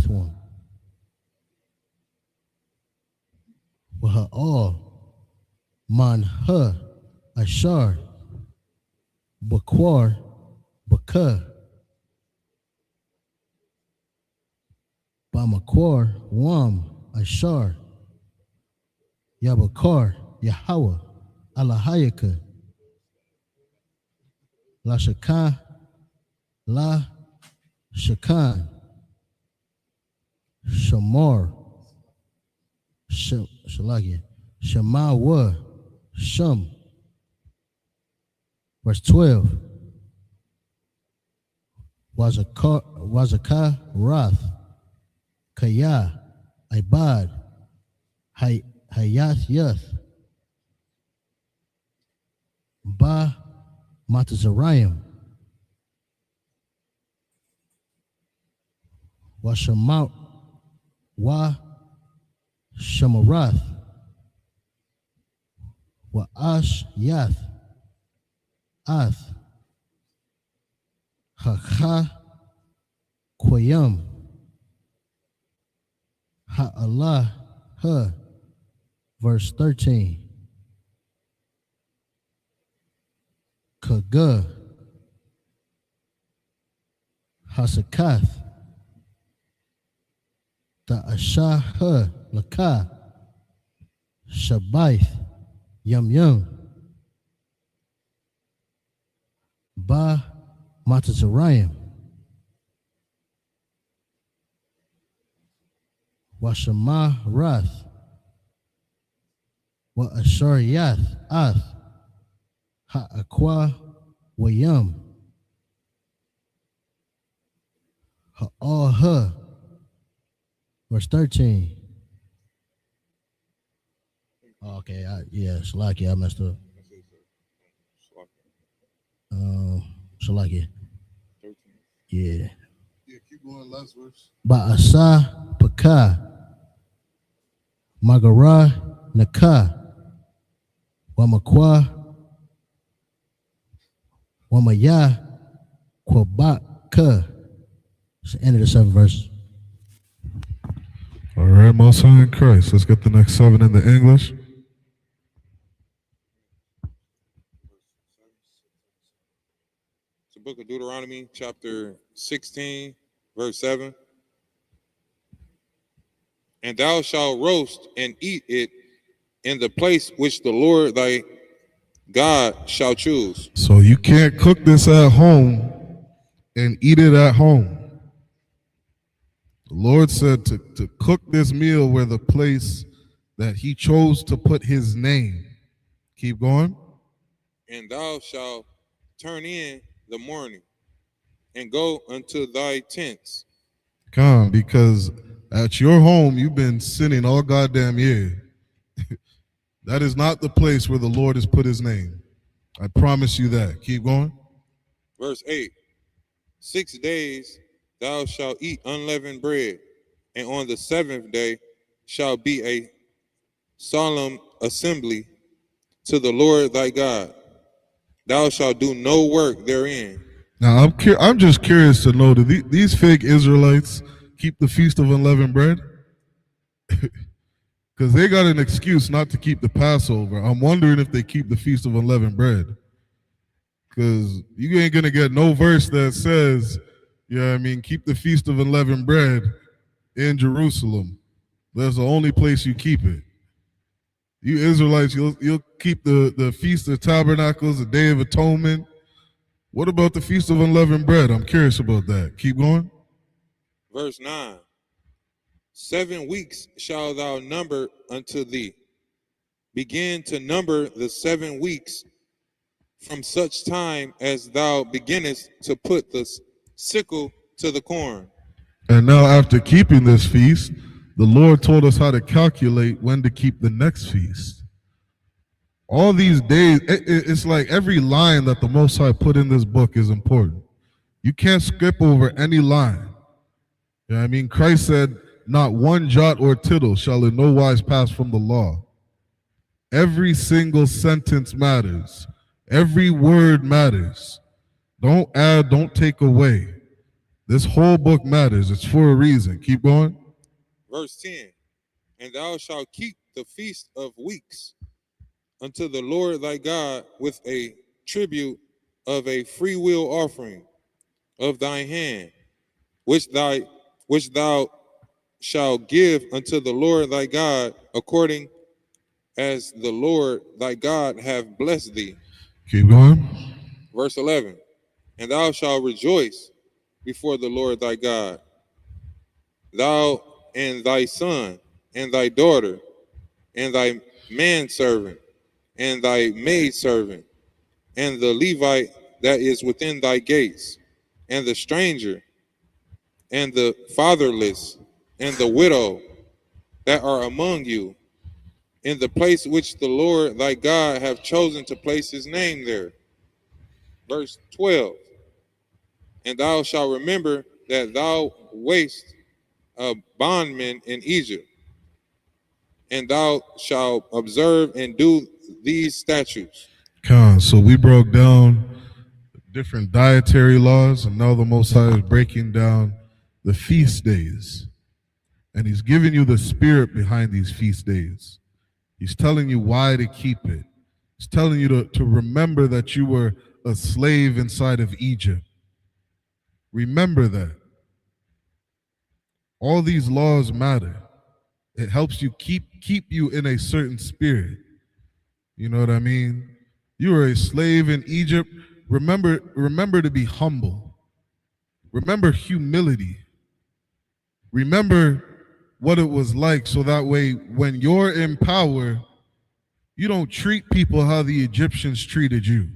one Wahal Man Ha Ashar Bakwar Baka Bamakwar Wam Ashar Yabakar Yahweh Alahayaka Lashaka La Shakan, Shamar, Shalakia, Shemawa, Shum. Verse 12. Wazaka, Rath, Kaya, Ibad, Hayath Yath, Ba Matazariam, Washamau, Wa Shamarath, Wa Ash Yath, Ath, Hakha Quayam, Ha-Allah, Ha, verse 13. Kaga, Hasakath, Ta'asha, Ha, Laka, Shabaith, Yum Yum, Ba Matazariam, Washama Rath, Wa Ashar Yath, Ath, Ha-Aqua, Wayam, Ha-All-Ha, verse 13. Oh, okay, Shalaki, I messed up. Shalaki. Yeah. Yeah, keep going, last verse. Ba'asa Paka, Magara Naka, Wamakwa, Wamaya, Kwabaka. It's the end of the 7th verse. All right, Most High in Christ. Let's get the next 7 in the English. It's the book of Deuteronomy, chapter 16, verse 7. And thou shalt roast and eat it in the place which the Lord thy God shall choose. So you can't cook this at home and eat it at home. The Lord said to cook this meal where the place that he chose to put his name. Keep going. And thou shalt turn in the morning and go unto thy tents. Come, because at your home you've been sinning all goddamn year. That is not the place where the Lord has put his name. I promise you that. Keep going. Verse 8. 6 days thou shalt eat unleavened bread, and on the 7th day shall be a solemn assembly to the Lord thy God. Thou shalt do no work therein. Now I'm just curious to know, do these fake Israelites keep the Feast of Unleavened Bread? Because they got an excuse not to keep the Passover. I'm wondering if they keep the Feast of Unleavened Bread. Because you ain't going to get no verse that says, keep the Feast of Unleavened Bread in Jerusalem. That's the only place you keep it. You Israelites, you'll keep the Feast of Tabernacles, the Day of Atonement. What about the Feast of Unleavened Bread? I'm curious about that. Keep going. Verse 9. 7 weeks shalt thou number unto thee. Begin to number the 7 weeks from such time as thou beginnest to put the sickle to the corn. And now after keeping this feast, the Lord told us how to calculate when to keep the next feast. All these days, it's like every line that the Most High put in this book is important. You can't skip over any line. Christ said, not one jot or tittle shall in no wise pass from the law. Every single sentence matters. Every word matters. Don't add, don't take away. This whole book matters. It's for a reason. Keep going. Verse 10. And thou shalt keep the feast of weeks unto the Lord thy God with a tribute of a free will offering of thy hand, which thou shalt give unto the Lord thy God, according as the Lord thy God have blessed thee. Keep going. Verse 11. And thou shalt rejoice before the Lord thy God. Thou and thy son, and thy daughter, and thy manservant, and thy maidservant, and the Levite that is within thy gates, and the stranger, and the fatherless, and the widow that are among you, in the place which the Lord thy God hath chosen to place his name there. Verse 12. And thou shalt remember that thou wast a bondman in Egypt, and thou shalt observe and do these statutes. So we broke down different dietary laws, and now the Most High is breaking down the feast days. And he's giving you the spirit behind these feast days. He's telling you why to keep it. He's telling you to remember that you were a slave inside of Egypt. Remember that. All these laws matter. It helps you keep you in a certain spirit. You know what I mean? You were a slave in Egypt. Remember to be humble. Remember humility. Remember what it was like, so that way when you're in power, you don't treat people how the Egyptians treated you.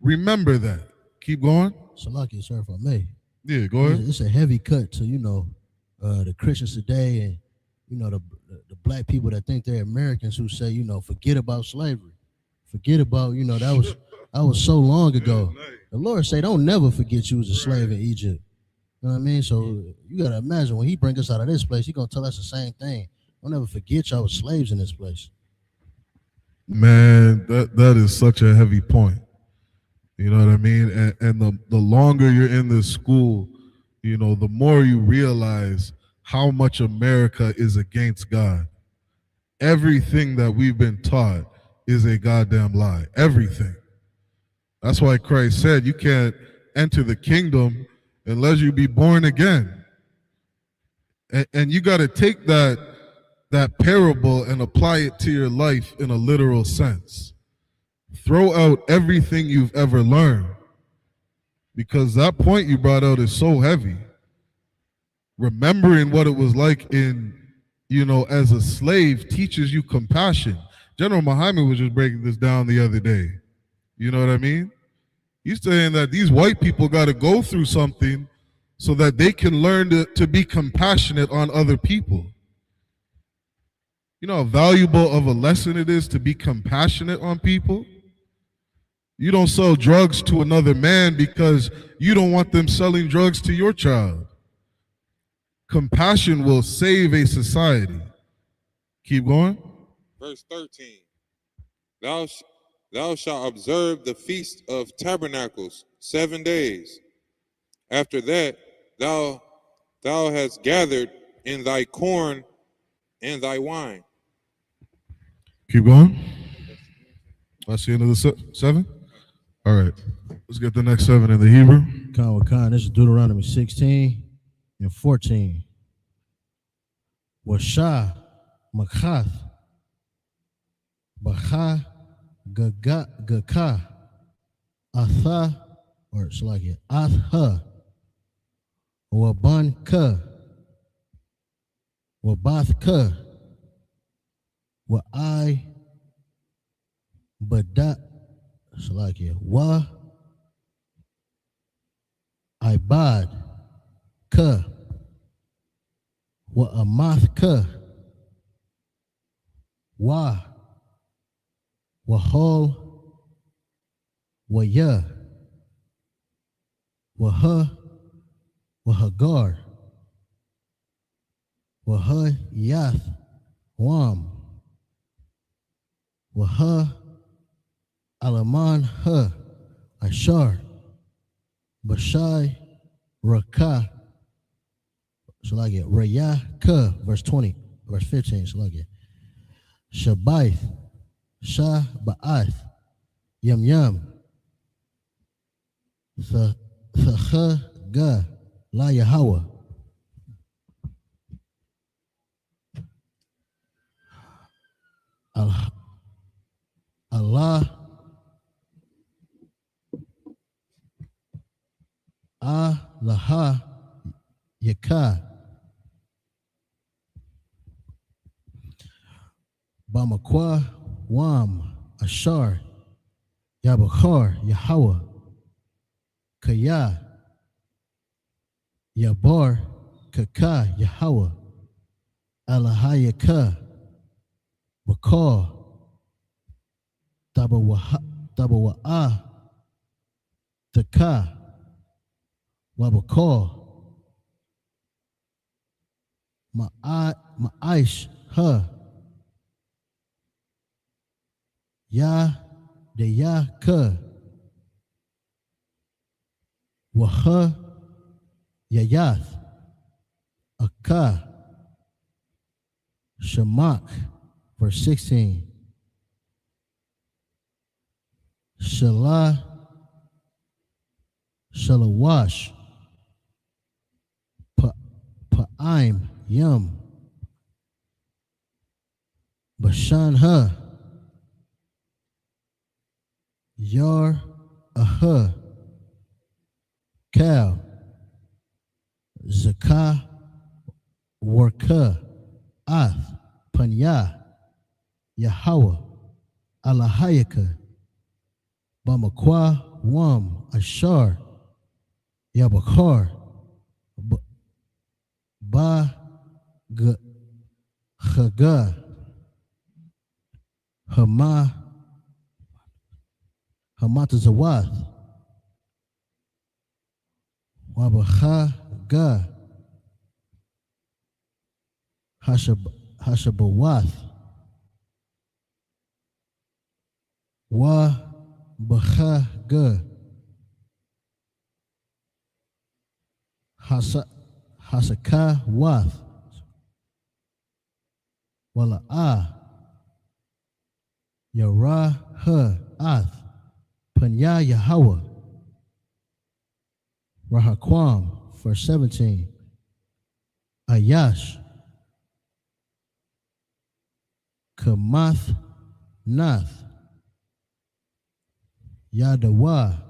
Remember that. Keep going. Salaki, sir, if I may. Yeah, go ahead. It's a heavy cut to, the Christians today and, the black people that think they're Americans who say, forget about slavery. Forget about, that was so long ago. The Lord say, don't never forget you was a slave in Egypt. You know what I mean? So you got to imagine when he bring us out of this place, he going to tell us the same thing. Don't ever forget y'all was slaves in this place. Man, that is such a heavy point. You know what I mean? And the longer you're in this school, the more you realize how much America is against God. Everything that we've been taught is a goddamn lie. Everything. That's why Christ said you can't enter the kingdom unless you be born again. And you got to take that parable and apply it to your life in a literal sense. Throw out everything you've ever learned, because that point you brought out is so heavy. Remembering what it was like as a slave teaches you compassion. General Muhammad was just breaking this down the other day. You know what I mean? He's saying that these white people got to go through something so that they can learn to be compassionate on other people. You know how valuable of a lesson it is to be compassionate on people? You don't sell drugs to another man because you don't want them selling drugs to your child. Compassion will save a society. Keep going. Verse 13. Thou shalt observe the feast of tabernacles 7 days. After that, thou hast gathered in thy corn and thy wine. Keep going. That's the end of the 7? All right. Let's get the next 7 in the Hebrew. Khan, this is Deuteronomy 16 and 14. Washa, Makath, Bacha, Gaka, Atha, or it's like it, Atha, Waban Ka, Wabath Ka, Wa Badat, it's like it, Wa Ibad Ka, Wa Amath Ka, Wa Wahol Waya Waha Wahagar Waha Yath Wam Waha Alaman Ha Ashar Bashai Raka. So like it. Raya Ka, verse 20, verse 15. So like it. Shabaith Shah Ba'ath Yam Yam Thacha Ga La Yahweh Allah Yaka. Bamakwa, Wam, Ashar, Yabakar, Yahweh, Kaya, Yabar, Kaka, Yahweh, Alahayaka, Bakar, Tabawa'a, Taka, Wabakar, Ma'aish, Ha, Ya, de Ya, Ka, Waha, Yayath, Aka, Shamak, verse 16. Shalah, Shalawash, Pa'im, Yum, Bashan Ha, Yar, Aha, Kal, Zakah, Warka, Ath, Panya, Yahweh, Alahayaka, Bamakwa, Wam, Ashar, Yabakar, Ba, Chaga, Hama, Hamatazawath, Wabacha, Ga, Hashabawath, Wa, Bacha, Ga, Hasaka, Wath, Wala'a, Yara, Ha, Ath, Panya, Yahweh, Rahaquam, verse 17, Ayash, Kamath, Nath, Yadawa,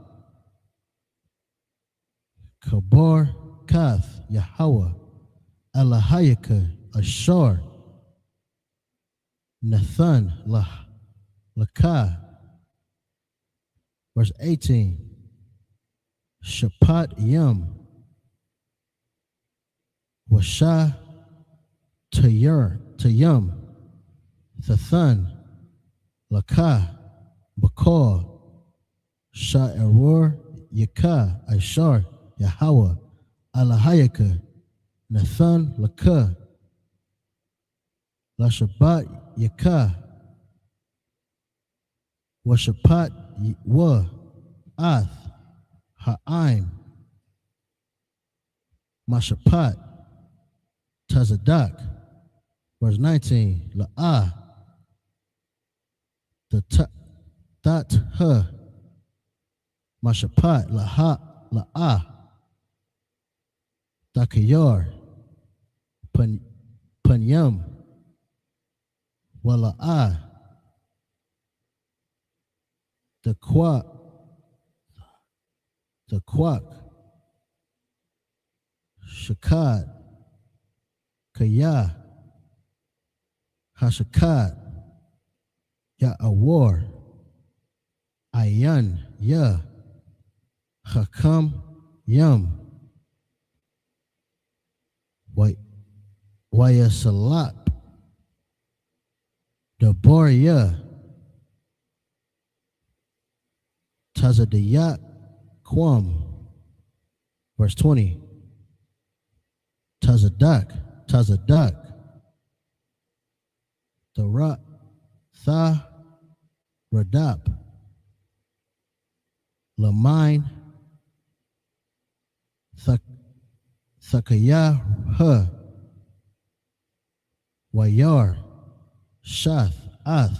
Kabar, Kath, Yahweh, Alahayaka, Ashar, Nathan, Lakah, verse 18, Shapat Yum, Washa Tayum, Thathan, Lakah, Bakar, Sha'eror, Yaka, Ashar, Yahweh, Alahayaka, Nathan, Lakah, Lashabat, Yaka, Washapat, Wa, Ath, Ha'im, Mashapat, Tazadak, verse 19, La'ah, the Tat, Ha, Mashapat, La'ah, Dakayar, Panyam, Wala'ah, the Quack, Shakad, Kaya, Hashakad, Ya'awar, Ayan, Ya, Hakam, Yam, Wayasalat, Dabar, Ya, Tazadiyat, Quam, verse 20, Tazadak, Tha, Radap, Lamine, Thakaya, Ha, Wayar, Shath, Ath,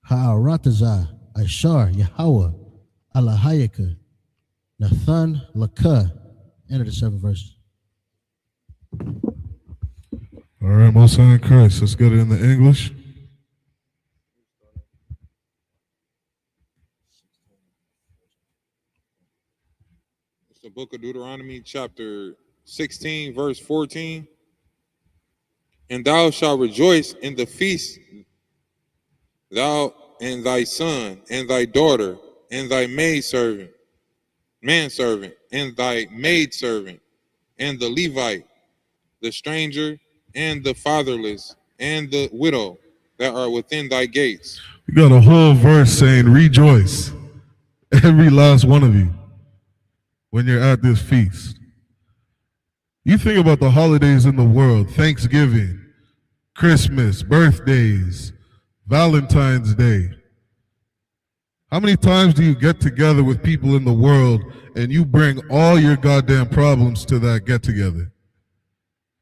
Ha'arataza, Ashar, Yahweh, Alahayaka, Nathan, Lakah. End of the 7 verses. All right, Most High in Christ. Let's get it in the English. It's the book of Deuteronomy, chapter 16, verse 14. And thou shalt rejoice in the feast, thou and thy son, and thy daughter, and thy manservant, and thy maidservant, and the Levite, the stranger, and the fatherless, and the widow that are within thy gates. You got a whole verse saying rejoice, every last one of you, when you're at this feast. You think about the holidays in the world: Thanksgiving, Christmas, birthdays, Valentine's Day. How many times do you get together with people in the world and you bring all your goddamn problems to that get together?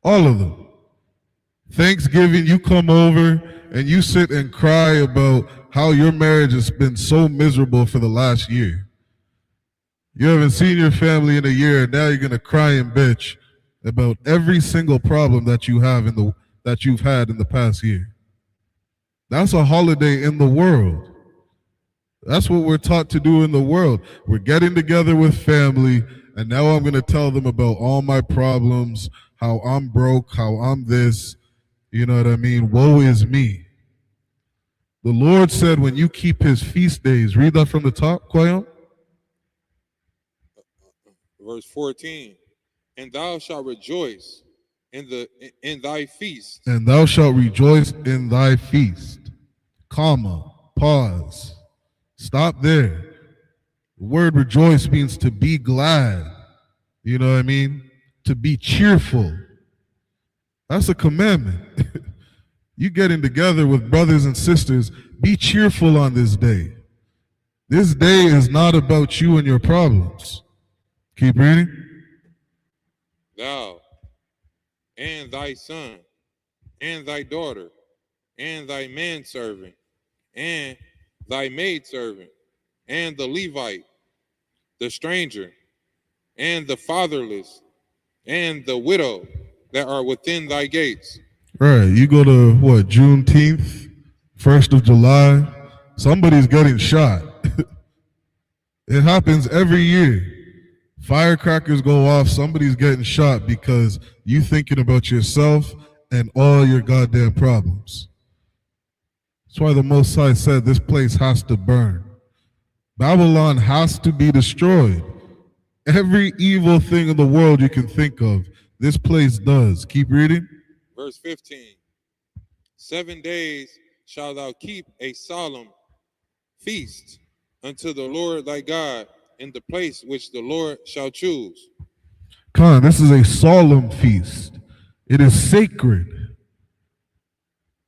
All of them. Thanksgiving, you come over and you sit and cry about how your marriage has been so miserable for the last year. You haven't seen your family in a year, and now you're gonna cry and bitch about every single problem that you have that you've had in the past year. That's a holiday in the world. That's what we're taught to do in the world. We're getting together with family, and now I'm going to tell them about all my problems, how I'm broke, how I'm this. You know what I mean? Woe is me. The Lord said when you keep his feast days, read that from the top, Quayon. Verse 14. And thou shalt rejoice in thy feast. And thou shalt rejoice in thy feast. Comma, pause. Stop there. The word rejoice means to be glad. You know what I mean? To be cheerful. That's a commandment. You getting together with brothers and sisters, be cheerful on this day. This day is not about you and your problems. Keep reading. Thou and thy son and thy daughter and thy manservant and thy maidservant and the Levite, the stranger, and the fatherless, and the widow that are within thy gates. Right, you go to what, Juneteenth, 1st of July, somebody's getting shot. It happens every year. Firecrackers go off, somebody's getting shot because you thinking about yourself and all your goddamn problems. That's why the Most High said this place has to burn. Babylon has to be destroyed. Every evil thing in the world you can think of, this place does. Keep reading. Verse 15. 7 days shalt thou keep a solemn feast unto the Lord thy God in the place which the Lord shall choose. Khan, this is a solemn feast. It is sacred.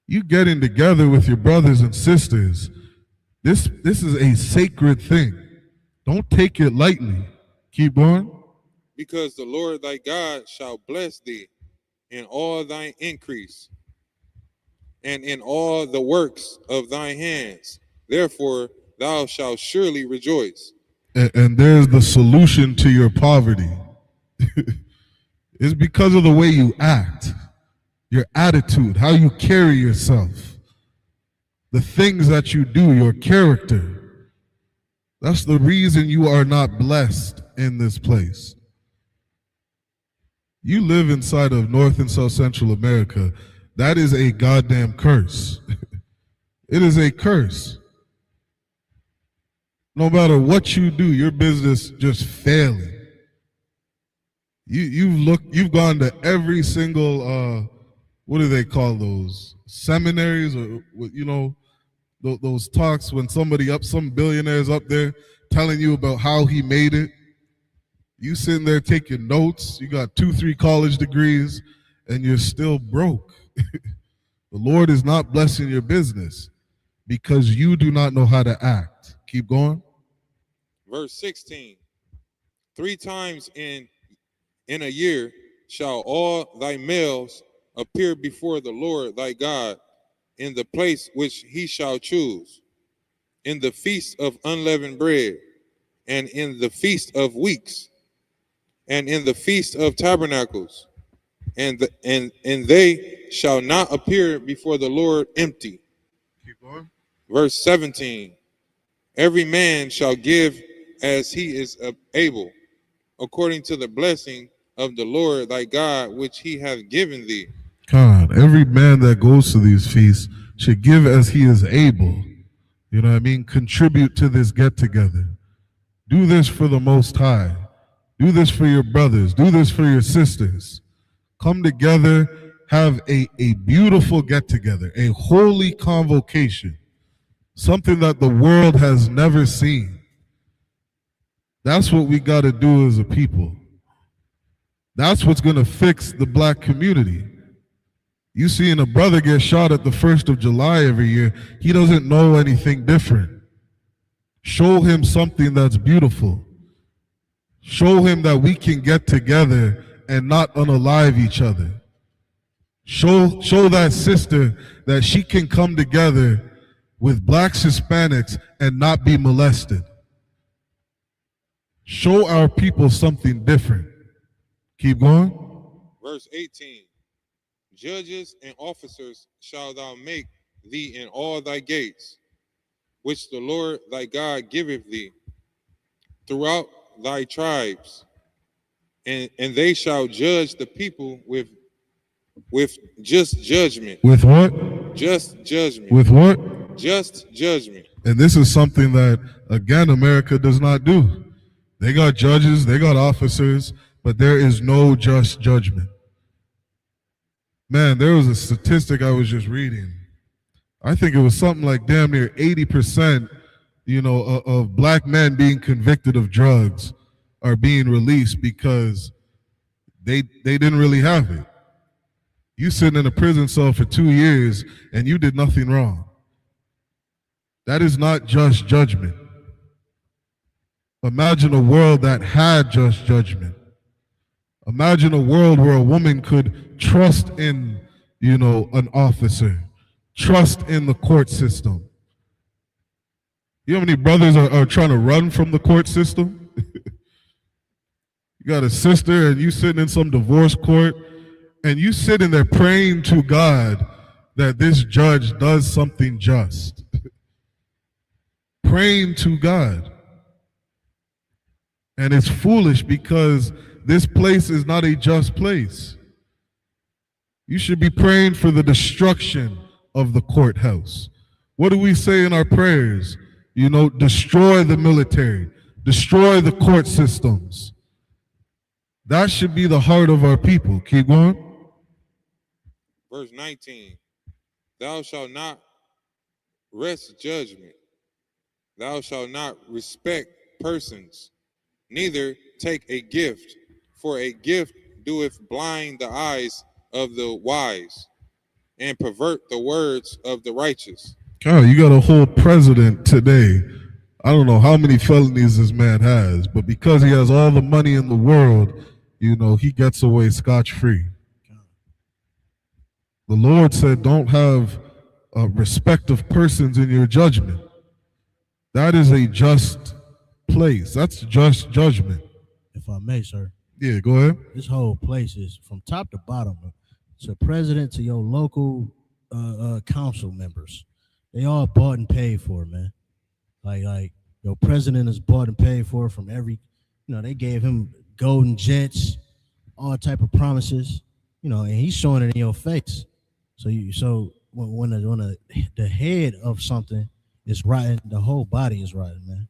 You getting together with your brothers and sisters, this is a sacred thing. Don't take it lightly. Keep going. Because the Lord thy God shall bless thee in all thine increase and in all the works of thy hands. Therefore thou shalt surely rejoice. And there's the solution to your poverty. It's because of the way you act, your attitude, how you carry yourself, the things that you do, your character. That's the reason you are not blessed in this place. You live inside of North and South Central America. That is a goddamn curse. It is a curse. No matter what you do, your business just failing. You've gone to every single what do they call those, seminaries, or you know, those talks when some billionaire's up there telling you about how he made it. You sitting there taking notes, you got 2-3 college degrees, and you're still broke. The Lord is not blessing your business because you do not know how to act. Keep going. Verse 16. 3 times in a year shall all thy males appear before the Lord thy God in the place which he shall choose, in the feast of unleavened bread, and in the feast of weeks, and in the feast of tabernacles, and they shall not appear before the Lord empty. Keep going. Verse 17. Every man shall give as he is able, according to the blessing of the Lord thy God, which he hath given thee. God, every man that goes to these feasts should give as he is able. You know what I mean? Contribute to this get together. Do this for the Most High. Do this for your brothers. Do this for your sisters. Come together, have a beautiful get together, a holy convocation, something that the world has never seen. That's what we got to do as a people. That's what's going to fix the black community. You seeing a brother get shot at the 1st of July every year, he doesn't know anything different. Show him something that's beautiful. Show him that we can get together and not unalive each other. Show that sister that she can come together with blacks, Hispanics, and not be molested. Show our people something different. Keep going. Verse 18. Judges and officers shalt thou make thee in all thy gates, which the Lord thy God giveth thee, throughout thy tribes, and they shall judge the people with just judgment. With what? Just judgment. With what? Just judgment. And this is something that, again, America does not do. They got judges, they got officers, but there is no just judgment. Man, there was a statistic I was just reading. I think it was something like damn near 80%, of black men being convicted of drugs are being released because they didn't really have it. You sitting in a prison cell for 2 years and you did nothing wrong. That is not just judgment. Imagine a world that had just judgment. Imagine a world where a woman could trust in, an officer, trust in the court system. You know how many brothers are trying to run from the court system? You got a sister and you sitting in some divorce court and you sitting there praying to God that this judge does something just. Praying to God. And it's foolish because this place is not a just place. You should be praying for the destruction of the courthouse. What do we say in our prayers? Destroy the military, destroy the court systems. That should be the heart of our people. Keep going. Verse 19. Thou shalt not wrest judgment. Thou shalt not respect persons, neither take a gift, for a gift doeth blind the eyes of the wise, and pervert the words of the righteous. Oh, you got a whole president today. I don't know how many felonies this man has, but because he has all the money in the world, he gets away scotch-free. The Lord said, don't have respect of persons in your judgment. That is a just place. That's just judgment. If I may, sir. Yeah, go ahead. This whole place is from top to bottom, to president to your local council members. They all bought and paid for, man. Like your president is bought and paid for from every, they gave him golden jets, all type of promises, and he's showing it in your face. So when the head of something is rotten, the whole body is rotten, man.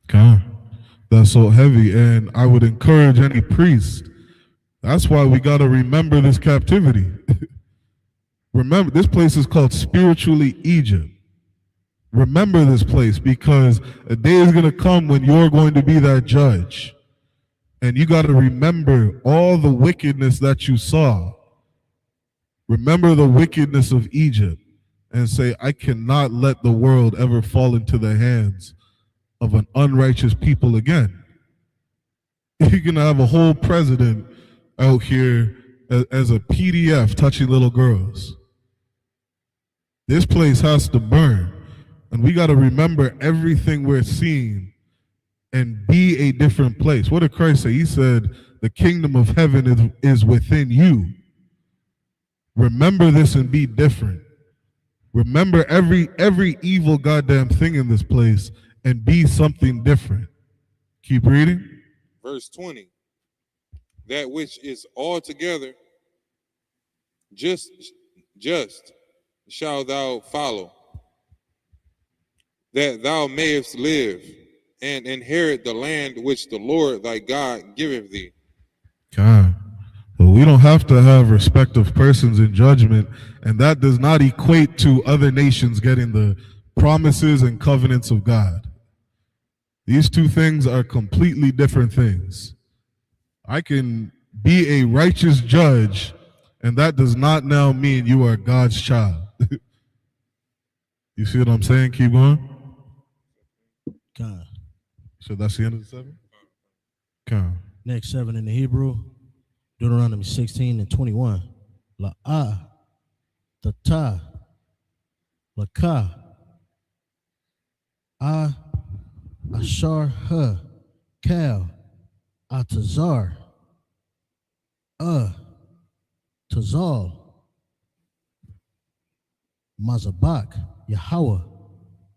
God, that's so heavy, and I would encourage any priest. That's why we got to remember this captivity. Remember, this place is called spiritually Egypt. Remember this place, because a day is going to come when you're going to be that judge. And you got to remember all the wickedness that you saw. Remember the wickedness of Egypt and say, I cannot let the world ever fall into the hands of an unrighteous people again. You're going to have a whole president out here as a PDF touching little girls. This place has to burn. And we got to remember everything we're seeing and be a different place. What did Christ say? He said, the kingdom of heaven is within you. Remember this and be different. Remember every evil goddamn thing in this place and be something different. Keep reading. Verse 20. that which is altogether just shalt thou follow, that thou mayest live and inherit the land which the Lord thy God giveth thee. God. Well, we don't have to have respect of persons in judgment, and that does not equate to other nations getting the promises and covenants of God. These two things are completely different things. I can be a righteous judge, and that does not now mean you are God's child. You see what I'm saying? Keep going. God. So that's the end of the 7? Come. Next 7 in the Hebrew, Deuteronomy 16 and 21. La'ah, Tata, Laka, Ashar, Ha, Kal, Atazar, Tazal, Mazabak, Yahweh,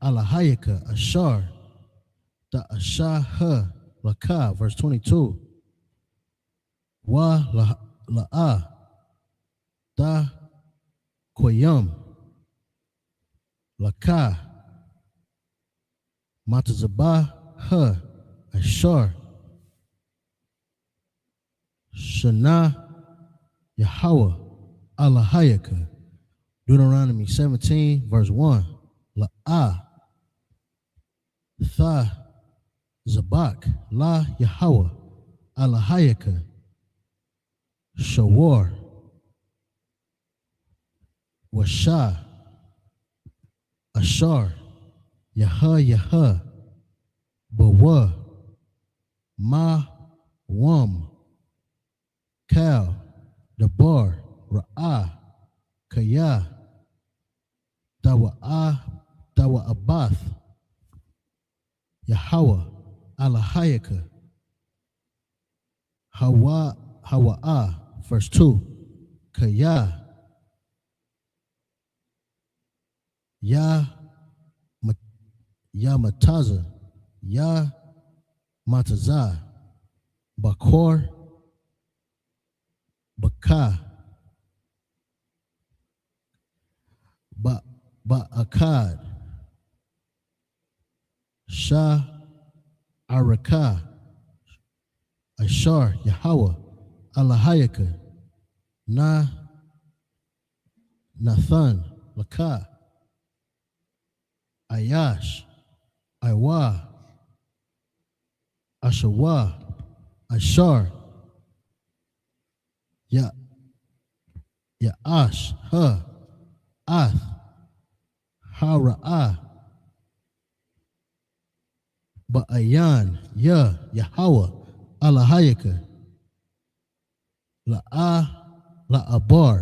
Alahayaka, Ashar, Da Ashah, Ha, Laka, verse 22. Wa La'ah, Da Koyam, Laka, Matazabah, Ha, Ashar, Shana, Yahweh, Alahayaka. Deuteronomy 17, verse 1. La'ah, Tha, Zabak, La Yahweh, Alahayaka, Shawar, Washa, Ashar, Yaha, Bawa, Ma, Wam, Kal, Dabar, Ra'ah, Kaya, Dawa Abath, Yahweh, Alahayaka, Hawa'ah, verse 2. Kaya, Ya Mataza, Ya Matazah, Bakor, Baka, Ba'akad, Shah, Araka, Ashar, Yahweh, Alahayaka, Nathan, Laka, Ayash, Iwa, Ashawa, Ashar, Ya'ash, Ha, Ath, Hara'ah, Ba'ayan, Yahweh, Alahayaka, La'abar,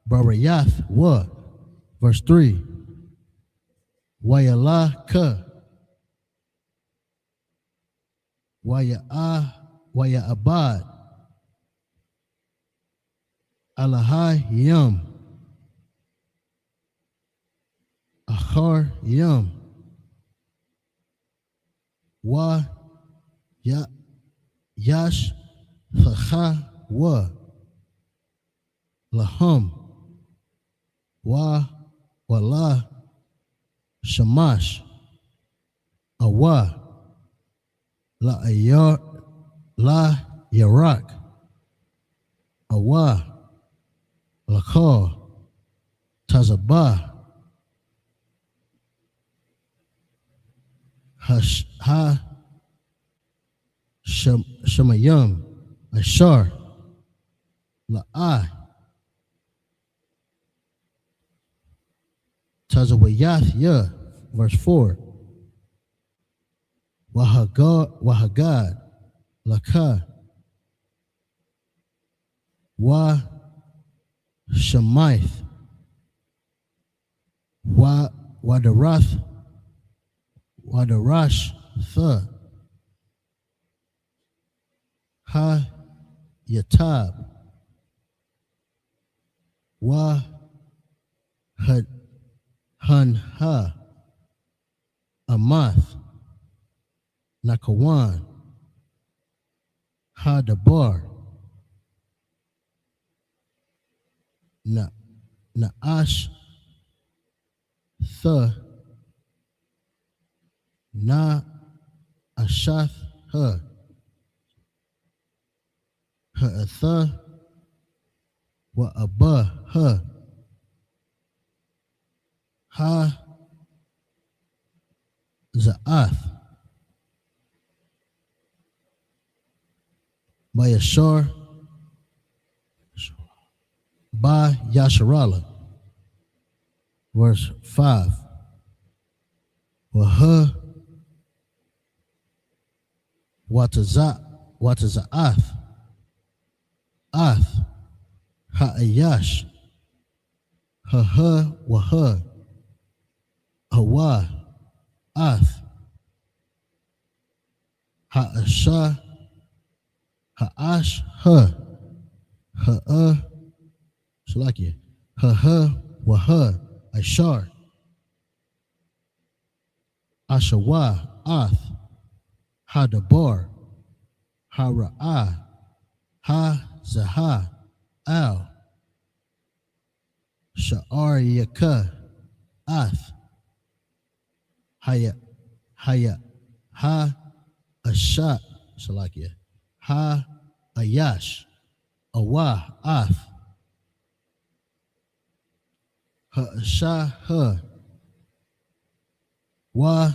Barayath, verse 3. Wayala ka, Waya'abad, Alahai Yam, Ahar Yam, Yash Thacha Laham, Wala Shamash, Awa, La Yarak, Awa, Lakha, Tazabah, Shemayim, Ashar, La'ai, Tazawayath, verse 4. Wahagad, Laka, Shemaith, Wadarath, Wadarash, Yatab, Hanha, Amath, Nakawan, Hadabar, Naash, Na Ashath, Ha'atha, Wa Abba, Ha Za'ath, Bayashar, Ba Yasharala. Verse 5. Waha Wataza'ath, Ath, Ha'ayash, Waha, Hawa, Ath, Ha'asha, Ha'ash, Shalakia, Waha, Ashar, Ashawa, Ath, Hadabar, Hara'ah, Ha Zaha, Al, Sha'ar Yaka, Ath, Haya, Ha Ashat, Shalakia, Ha Ayash, Awa, Ath, Ha Asha, Wa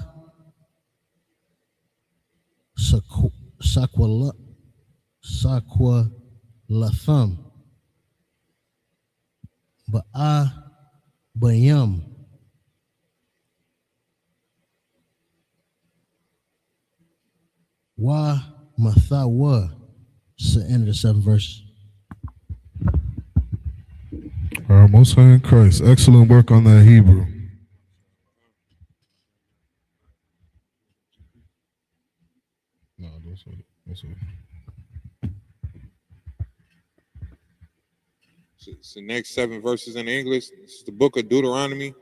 Sakwa Latham, Ba'a Bayam, Wa Mathawa. It's the end of the 7th verse. Our Most High in Christ. Excellent work on that Hebrew. No, that's what. So the next 7 verses in English. This is the book of Deuteronomy.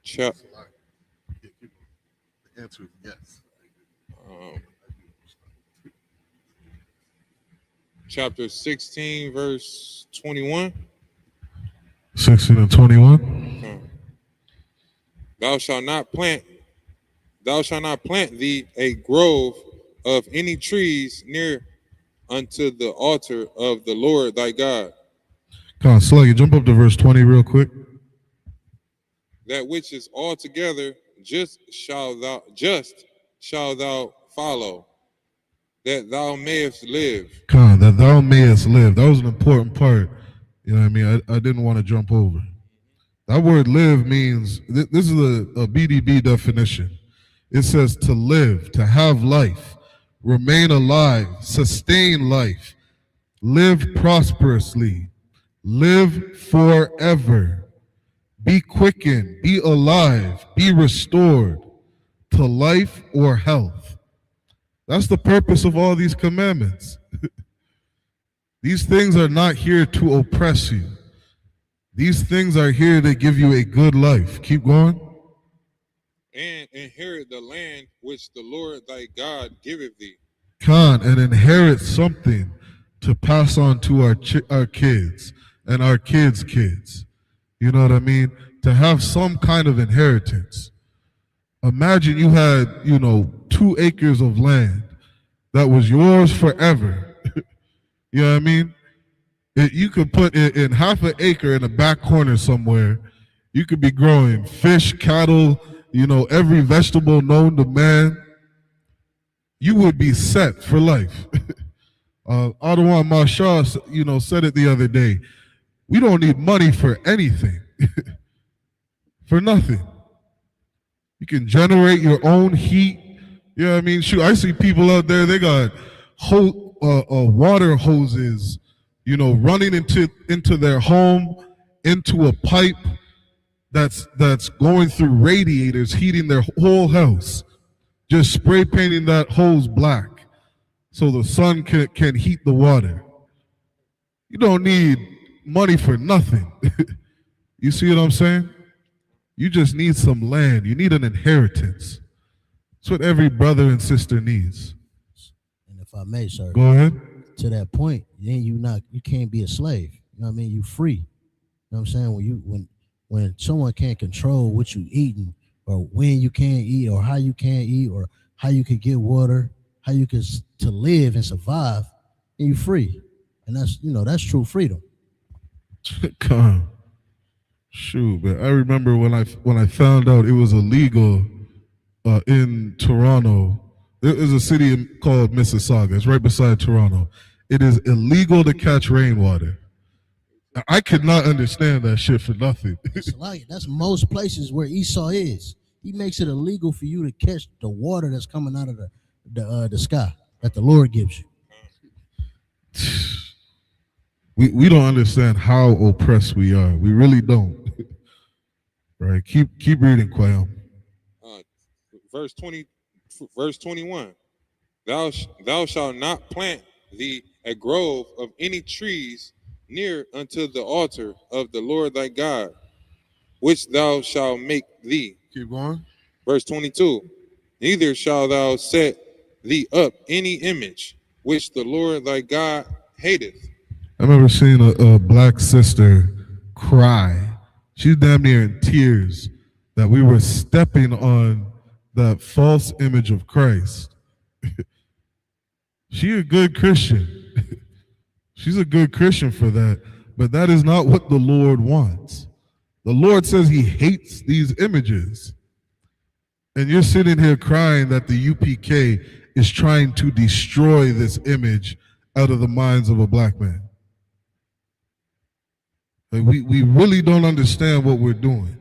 The answer is yes. Chapter 16, verse 21. 16 and 21. Thou shalt not plant thee a grove of any trees near unto the altar of the Lord thy God. Come on, Sluggy, jump up to verse 20 real quick. That which is altogether just shall thou follow, that thou mayest live. Come on, that thou mayest live. That was an important part. You know what I mean? I didn't want to jump over. That word live means, this is a BDB definition. It says to live, to have life, remain alive, sustain life, live prosperously, live forever, be quickened, be alive, be restored to life or health. That's the purpose of all these commandments. These things are not here to oppress you. These things are here to give you a good life. Keep going. And inherit the land which the Lord thy God giveth thee. Khan, and inherit something to pass on to our kids and our kids' kids. You know what I mean? To have some kind of inheritance. Imagine you had, 2 acres of land that was yours forever. You know what I mean? You could put it in half an acre in the back corner somewhere. You could be growing fish, cattle, every vegetable known to man. You would be set for life. Adawan Mashah, said it the other day. We don't need money for anything. For nothing. You can generate your own heat. You know what I mean? Shoot, I see people out there, they got water hoses, running into their home, into a pipe that's going through radiators, heating their whole house. Just spray painting that hose black so the sun can heat the water. You don't need money for nothing. You see what I'm saying? You just need some land. You need an inheritance. It's what every brother and sister needs. And if I may, sir, Go ahead. to that point, then you can't be a slave. You know what I mean? You free. You know what I'm saying? When someone can't control what you eating, or when you can't eat, or how you can't eat, or how you can get water, how you can to live and survive, and you free. And that's true freedom. Come on. Shoot, but I remember when I found out it was illegal in Toronto. There is a city called Mississauga. It's right beside Toronto. It is illegal to catch rainwater. I could not understand that shit for nothing. That's most places where Esau is. He makes it illegal for you to catch the water that's coming out of the sky that the Lord gives you. We don't understand how oppressed we are. We really don't. Right? Keep reading, Quail. Verse 21. Thou shalt not plant thee a grove of any trees near unto the altar of the Lord thy God, which thou shalt make thee. Keep going. Verse 22. Neither shalt thou set thee up any image which the Lord thy God hateth. I remember seeing a black sister cry. She's damn near in tears that we were stepping on that false image of Christ. She a good Christian. She's a good Christian for that, but that is not what the Lord wants. The Lord says he hates these images. And you're sitting here crying that the UPK is trying to destroy this image out of the minds of a black man. Like we really don't understand what we're doing.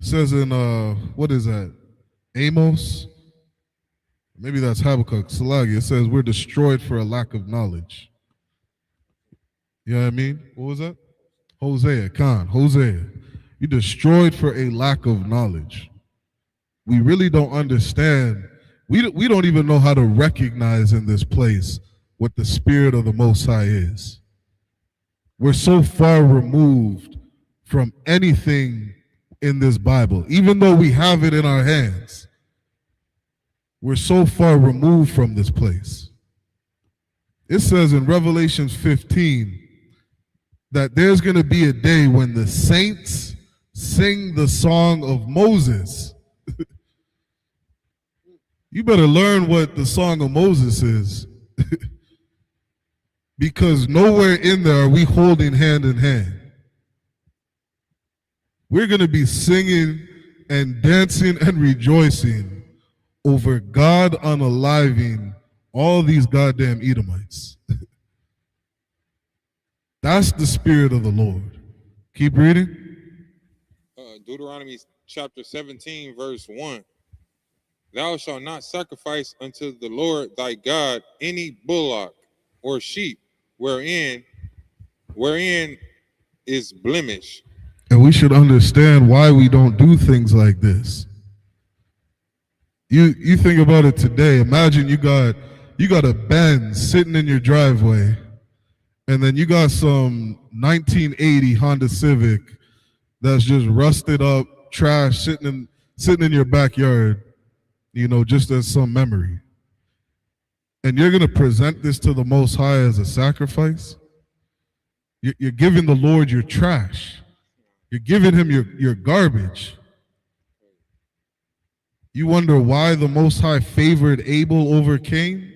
It says in, what is that? Amos? Maybe that's Habakkuk, Salagi. It says we're destroyed for a lack of knowledge. You know what I mean? What was that? Hosea. You're destroyed for a lack of knowledge. We really don't understand. We don't even know how to recognize in this place what the Spirit of the Most High is. We're so far removed from anything in this Bible, even though we have it in our hands. We're so far removed from this place. It says in Revelation 15 that there's going to be a day when the saints sing the song of Moses. You better learn what the song of Moses is. Because nowhere in there are we holding hand in hand. We're going to be singing and dancing and rejoicing over God unaliving all these goddamn Edomites. That's the Spirit of the Lord. Keep reading. Deuteronomy chapter 17, verse 1. Thou shalt not sacrifice unto the Lord thy God any bullock or sheep wherein is blemish. And we should understand why we don't do things like this. You think about it today. Imagine you got a Benz sitting in your driveway, and then you got some 1980 Honda Civic that's just rusted up, trash sitting in your backyard, just as some memory. And you're going to present this to the Most High as a sacrifice? You're giving the Lord your trash. You're giving him your garbage. You wonder why the Most High favored Abel over Cain?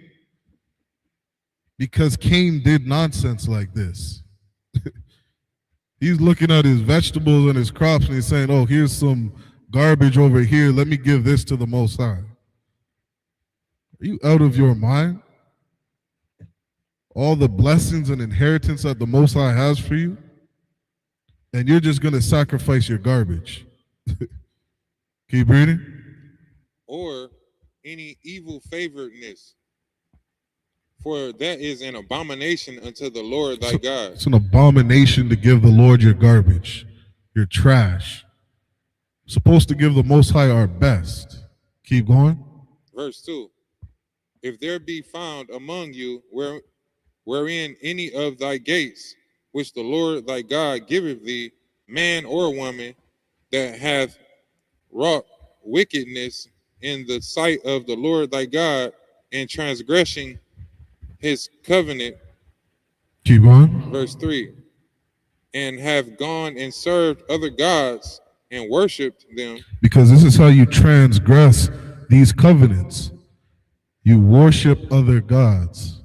Because Cain did nonsense like this. He's looking at his vegetables and his crops and he's saying, oh, here's some garbage over here. Let me give this to the Most High. Are you out of your mind? All the blessings and inheritance that the Most High has for you, and you're just going to sacrifice your garbage. Keep reading. Or any evil favoredness, for that is an abomination unto the Lord thy God. It's an abomination to give the Lord your garbage, your trash. We're supposed to give the Most High our best. Keep going. Verse 2. If there be found among you wherein any of thy gates, which the Lord thy God giveth thee, man or woman, that hath wrought wickedness in the sight of the Lord thy God, and transgressing his covenant. Keep going. Verse 3. And have gone and served other gods and worshipped them. Because this is how you transgress these covenants. You worship other gods.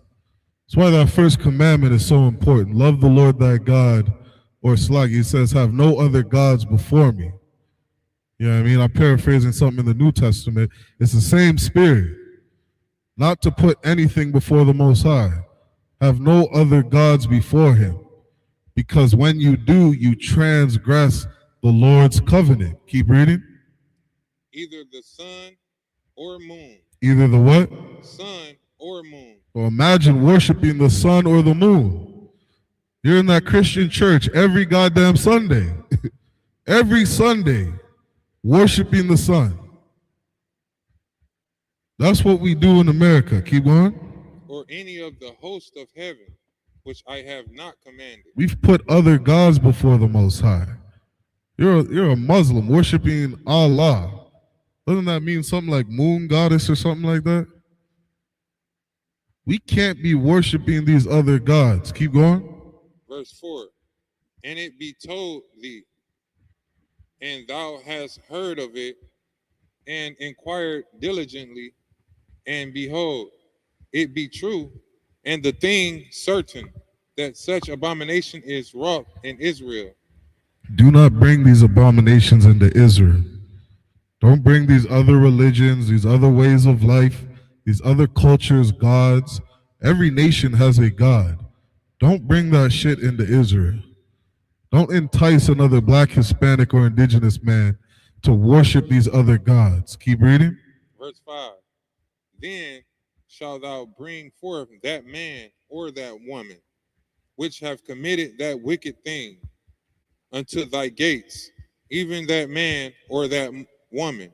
That's why that first commandment is so important. Love the Lord thy God, or Slag, he says, have no other gods before me. You know what I mean? I'm paraphrasing something in the New Testament. It's the same spirit. Not to put anything before the Most High. Have no other gods before him. Because when you do, you transgress the Lord's covenant. Keep reading. Either the sun or moon. Either the what? Sun or moon. Well, imagine worshiping the sun or the moon. You're in that Christian church every goddamn Sunday. Every Sunday, worshiping the sun. That's what we do in America. Keep going. Or any of the host of heaven, which I have not commanded. We've put other gods before the Most High. You're a Muslim worshiping Allah. Doesn't that mean something like moon goddess or something like that? We can't be worshiping these other gods. Keep going. Verse 4. And it be told thee, and thou hast heard of it, and inquired diligently, and behold, it be true, and the thing certain, that such abomination is wrought in Israel. Do not bring these abominations into Israel. Don't bring these other religions, these other ways of life, these other cultures, gods. Every nation has a god. Don't bring that shit into Israel. Don't entice another black, Hispanic, or indigenous man to worship these other gods. Keep reading. Verse 5. Then shalt thou bring forth that man or that woman, which have committed that wicked thing, unto thy gates, even that man or that woman,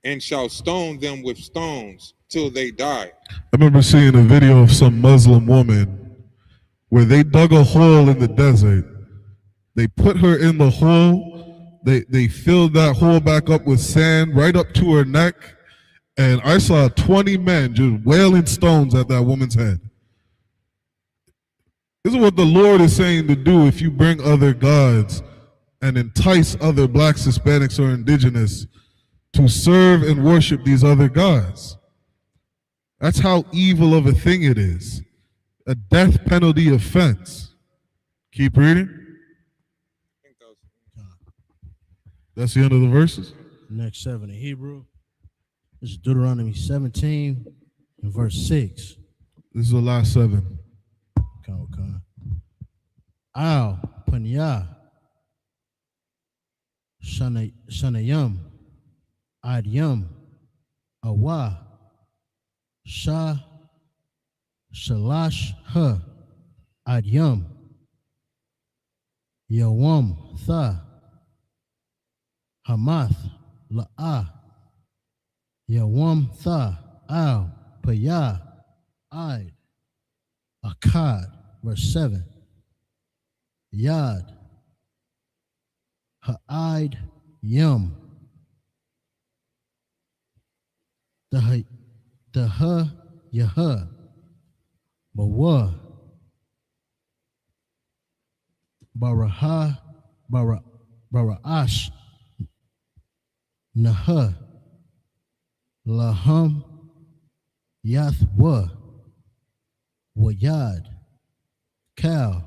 and shall stone them with stones till they die. I remember seeing a video of some Muslim woman where they dug a hole in the desert. They put her in the hole. They filled that hole back up with sand right up to her neck. And I saw 20 men just wailing stones at that woman's head. This is what the Lord is saying to do if you bring other gods and entice other blacks, Hispanics, or indigenous to serve and worship these other gods. That's how evil of a thing it is. A death penalty offense. Keep reading. That's the end of the verses? Next 7 in Hebrew. This is Deuteronomy 17 and verse 6. This is the last 7. Okay. Al Panya Shanayam Adyam Awa Shah Shalash Ha Adyam Yawam Tha Hamath La'ah Yawam Tha Al Paya Id Akkad, verse 7. Yad Ha'id Yum the Ha Yaha Bawa Baraha Baraash Naha Laham Yathwa Wayad Kal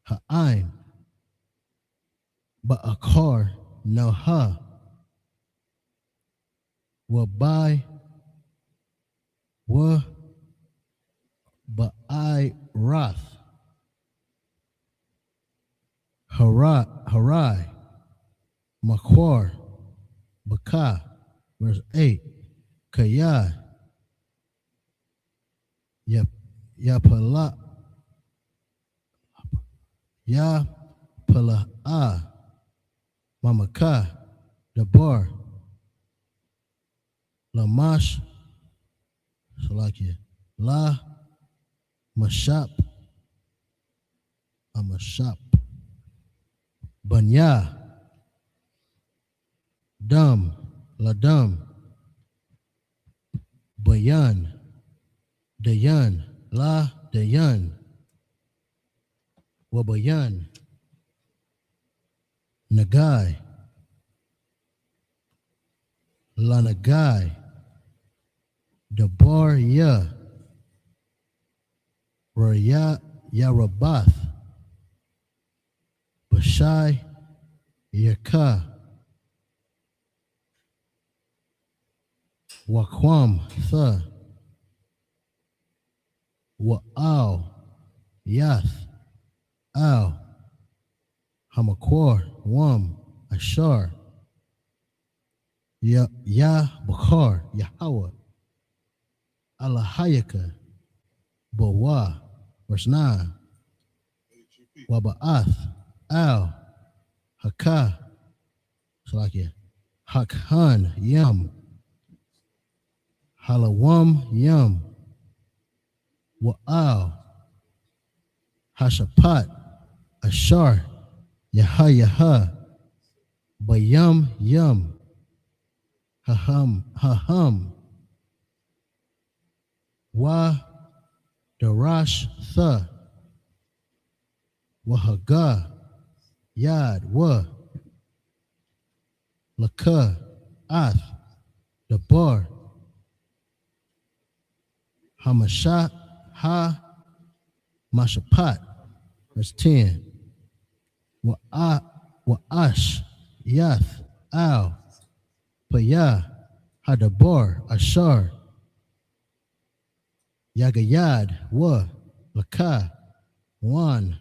Ha'ain Ba'akar Naha Wabai Wa Ba'ai Rath Harai Makwar Baka, verse 8. Kaya Yapala Yapala'a Mamaka Dabar Lamash Salakia La Mashap Amashap Banya Dum Ladum Bayan, Dayan, La Dayan, Wabayan, Nagai, La Nagai, Dabar Ya, Raya Yarabath, Bashai Yaka, Wakwam Tha, Wa'al Yath, Al, Hamakwar, Wam, Ashar, Ya Bakar, Yahweh, Alahayaka, Bawa, verse 9, Waba'ath, Al, Haka, Salakia, Hakhan, Yam, Halawam, Yam, Wa'al, Hashapat, Ashar, Yaha, Bayam, Yam, Haham, Wa, Darash, Tha, Wahaga, Yad, Wa, Laka, Ath, Dabar, Hamashat, Ha, Mashapat, verse 10. Wa'ash, Yath, Al, Payah, Hadabar, Ashar, Yagayad, Wa, Laka, Wan,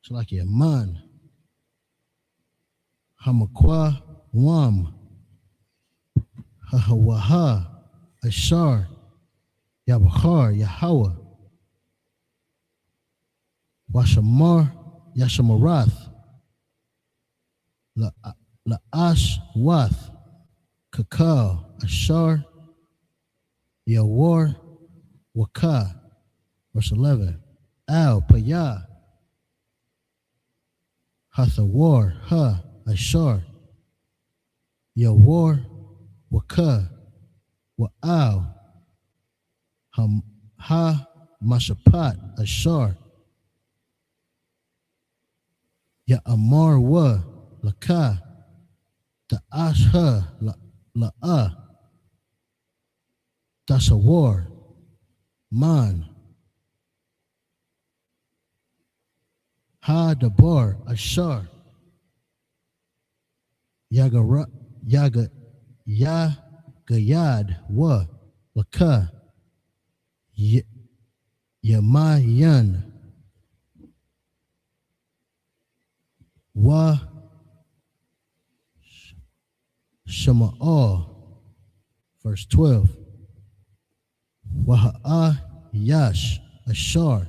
Salakia, Man, Hamakwa, Wam, Hahawaha, Ashar, Yabachar, Yahweh, Washamar, Yashamarath, La'ash, Wath, Kakal, Ashar, Yawar, Waka, verse 11, Al, Payah, Hathawar, Ha, Ashar, Yawar, Waka, Wa'al, Ha, Mashapat, Ashar, Ya'amar, Wa, Laka, Ta'ash, Ha, La'a, Tasawar, Man, Ha, Dabar, Ashar, Yagayad, Wa, Laka, Yamayan, Wa, Shama'ah, verse 12. Waha'a, Yash, Ashar,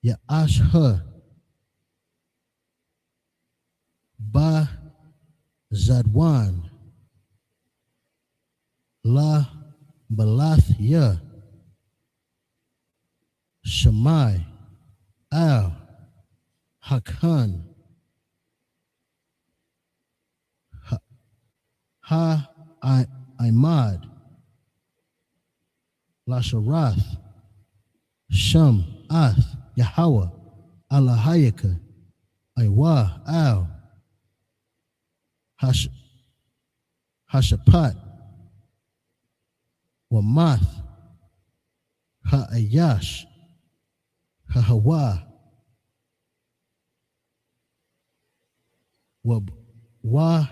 Ya'ash, Ha, Ba, Zadwan, La, Balath, Ya, Shammai, Al, Hakhan, Ha, Imad, Lasharath, Sham, Ath, Yahweh, Alahayaka, Iwa, Al, Hashapat, Wamath, Ha'ayash, Hahawa, Wa,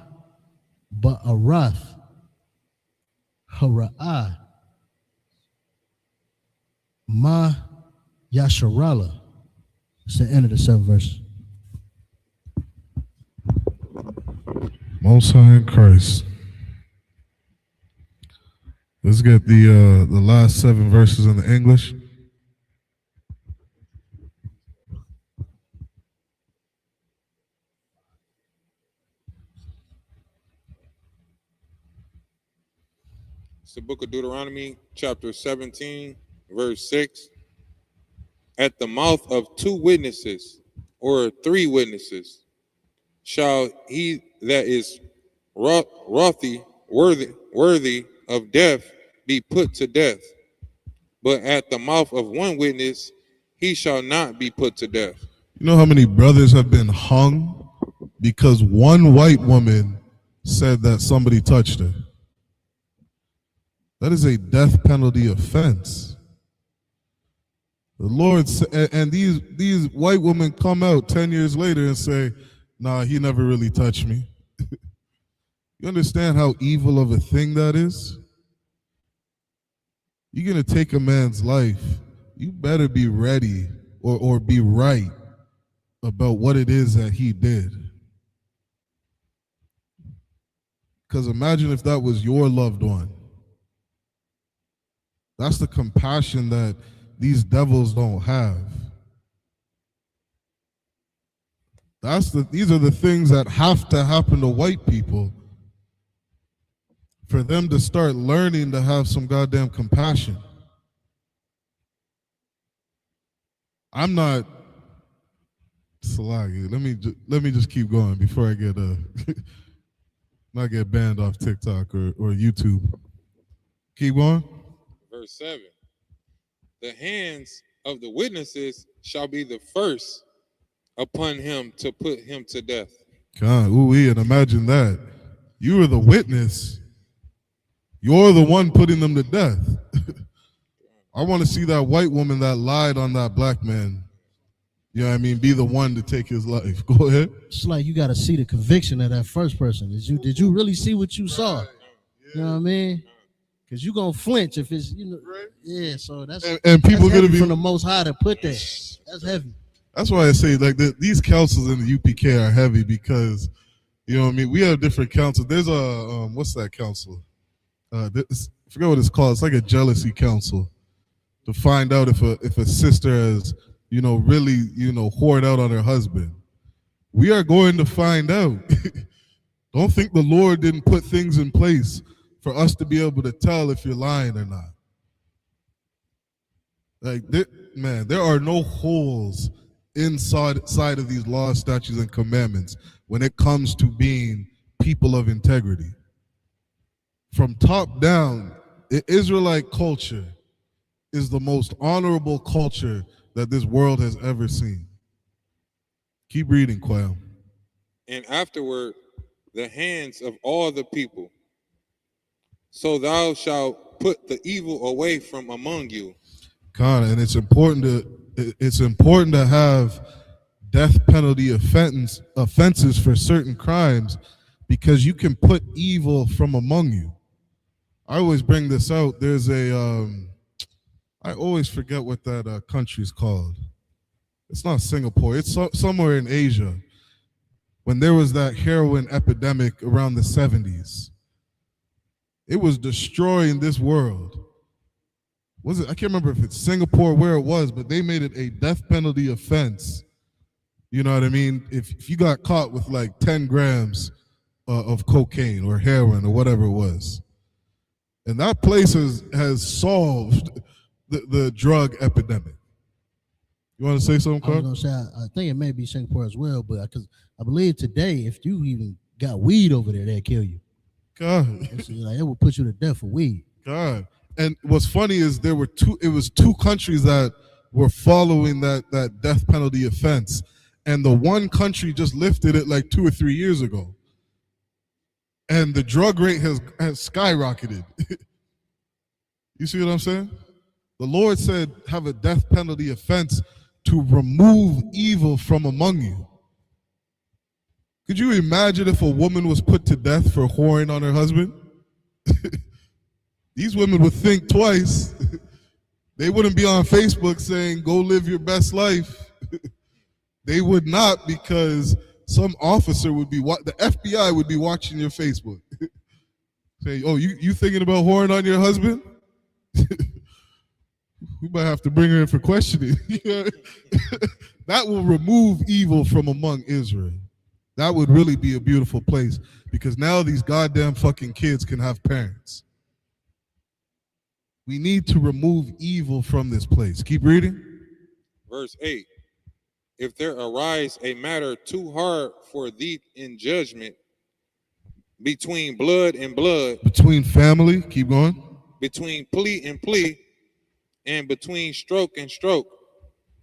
Ba'arath, Hara'ah, Ma, Yasharala. It's the end of the 7th verse. Most High in Christ. Let's get the last 7 verses in the English. It's the book of Deuteronomy, chapter 17, verse 6. At the mouth of 2 witnesses or 3 witnesses shall he that is worthy of death be put to death. But at the mouth of one witness, he shall not be put to death. You know how many brothers have been hung because one white woman said that somebody touched her? That is a death penalty offense. The Lord and these white women come out 10 years later and say, "Nah, he never really touched me." You understand how evil of a thing that is? You're going to take a man's life. You better be ready or be right about what it is that he did. Because imagine if that was your loved one. That's the compassion that these devils don't have. These are the things that have to happen to white people for them to start learning to have some goddamn compassion. I'm not Salagi. Let me just keep going before I get not get banned off TikTok or YouTube. Keep going. Verse 7. The hands of the witnesses shall be the first upon him to put him to death. God, and imagine that. You are the witness. You're the one putting them to death. I want to see that white woman that lied on that black man. You know what I mean? Be the one to take his life. Go ahead. It's like you got to see the conviction of that first person. Did you really see what you saw? You know what I mean? Because you're going to flinch if it's, yeah, so that's and people going to be from the Most High to put that. That's heavy. That's why I say like these councils in the UPK are heavy because, you know what I mean? We have different councils. There's a, what's that council? I forget what it's called. It's like a jealousy council to find out if a sister has, really, whored out on her husband. We are going to find out. Don't think the Lord didn't put things in place for us to be able to tell if you're lying or not. Like, there are no holes inside of these laws, statutes, and commandments when it comes to being people of integrity. From top down, the Israelite culture is the most honorable culture that this world has ever seen. Keep reading, Quail. And afterward, the hands of all the people. So thou shalt put the evil away from among you. God, and it's important to have death penalty offenses for certain crimes because you can put evil from among you. I always bring this out. There's I always forget what that country's called. It's not Singapore. It's somewhere in Asia. When there was that heroin epidemic around the 70s, it was destroying this world. I can't remember if it's Singapore, where it was, but they made it a death penalty offense. You know what I mean? If you got caught with like 10 grams of cocaine or heroin or whatever it was. And that place has solved the drug epidemic. You want to say something, Carl? I was going to say, I think it may be Singapore as well, but because I believe today, if you even got weed over there, they'll kill you. God. Like, it will put you to death for weed. God. And what's funny is it was two countries that were following that death penalty offense. And the one country just lifted it like 2 or 3 years ago. And the drug rate has skyrocketed. You see what I'm saying? The Lord said, have a death penalty offense to remove evil from among you. Could you imagine if a woman was put to death for whoring on her husband? These women would think twice. They wouldn't be on Facebook saying, go live your best life. They would not, because some officer would be, the FBI would be watching your Facebook. Say, oh, you thinking about whoring on your husband? We might have to bring her in for questioning. That will remove evil from among Israel. That would really be a beautiful place, because now these goddamn fucking kids can have parents. We need to remove evil from this place. Keep reading. Verse 8. If there arise a matter too hard for thee in judgment, between blood and blood. Between family, keep going. between plea and plea, and between stroke and stroke,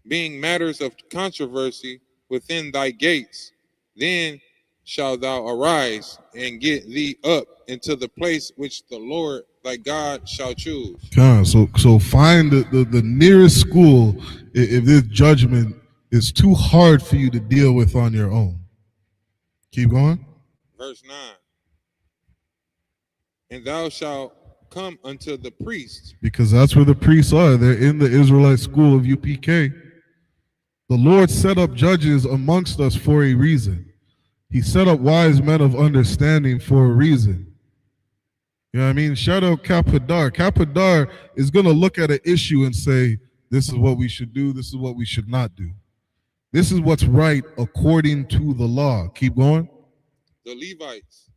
being matters of controversy within thy gates. Then shalt thou arise and get thee up into the place which the Lord thy God shall choose. So find the nearest school if this judgment is too hard for you to deal with on your own. Keep going. Verse 9. And thou shalt come unto the priests. Because that's where the priests are. They're in the Israelite school of UPK. The Lord set up judges amongst us for a reason. He set up wise men of understanding for a reason. You know what I mean? Shout out Kapadar. Kapadar is going to look at an issue and say, this is what we should do. This is what we should not do. This is what's right according to the law. Keep going. The Levites,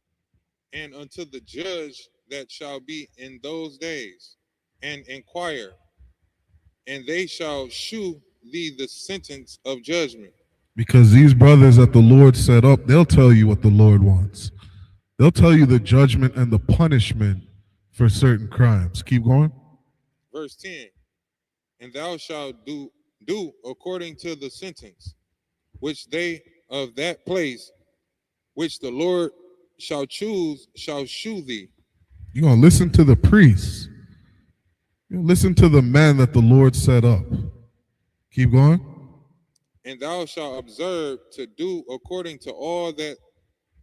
and unto the judge that shall be in those days, and inquire, and they shall shew thee the sentence of judgment. Because these brothers that the Lord set up, they'll tell you what the Lord wants. They'll tell you the judgment and the punishment for certain crimes. Keep going. Verse 10. And thou shalt do according to the sentence which they of that place which the Lord shall choose shall shew thee. You're going to listen to the priests. You're going to listen to the men that the Lord set up. Keep going. And thou shalt observe to do according to all that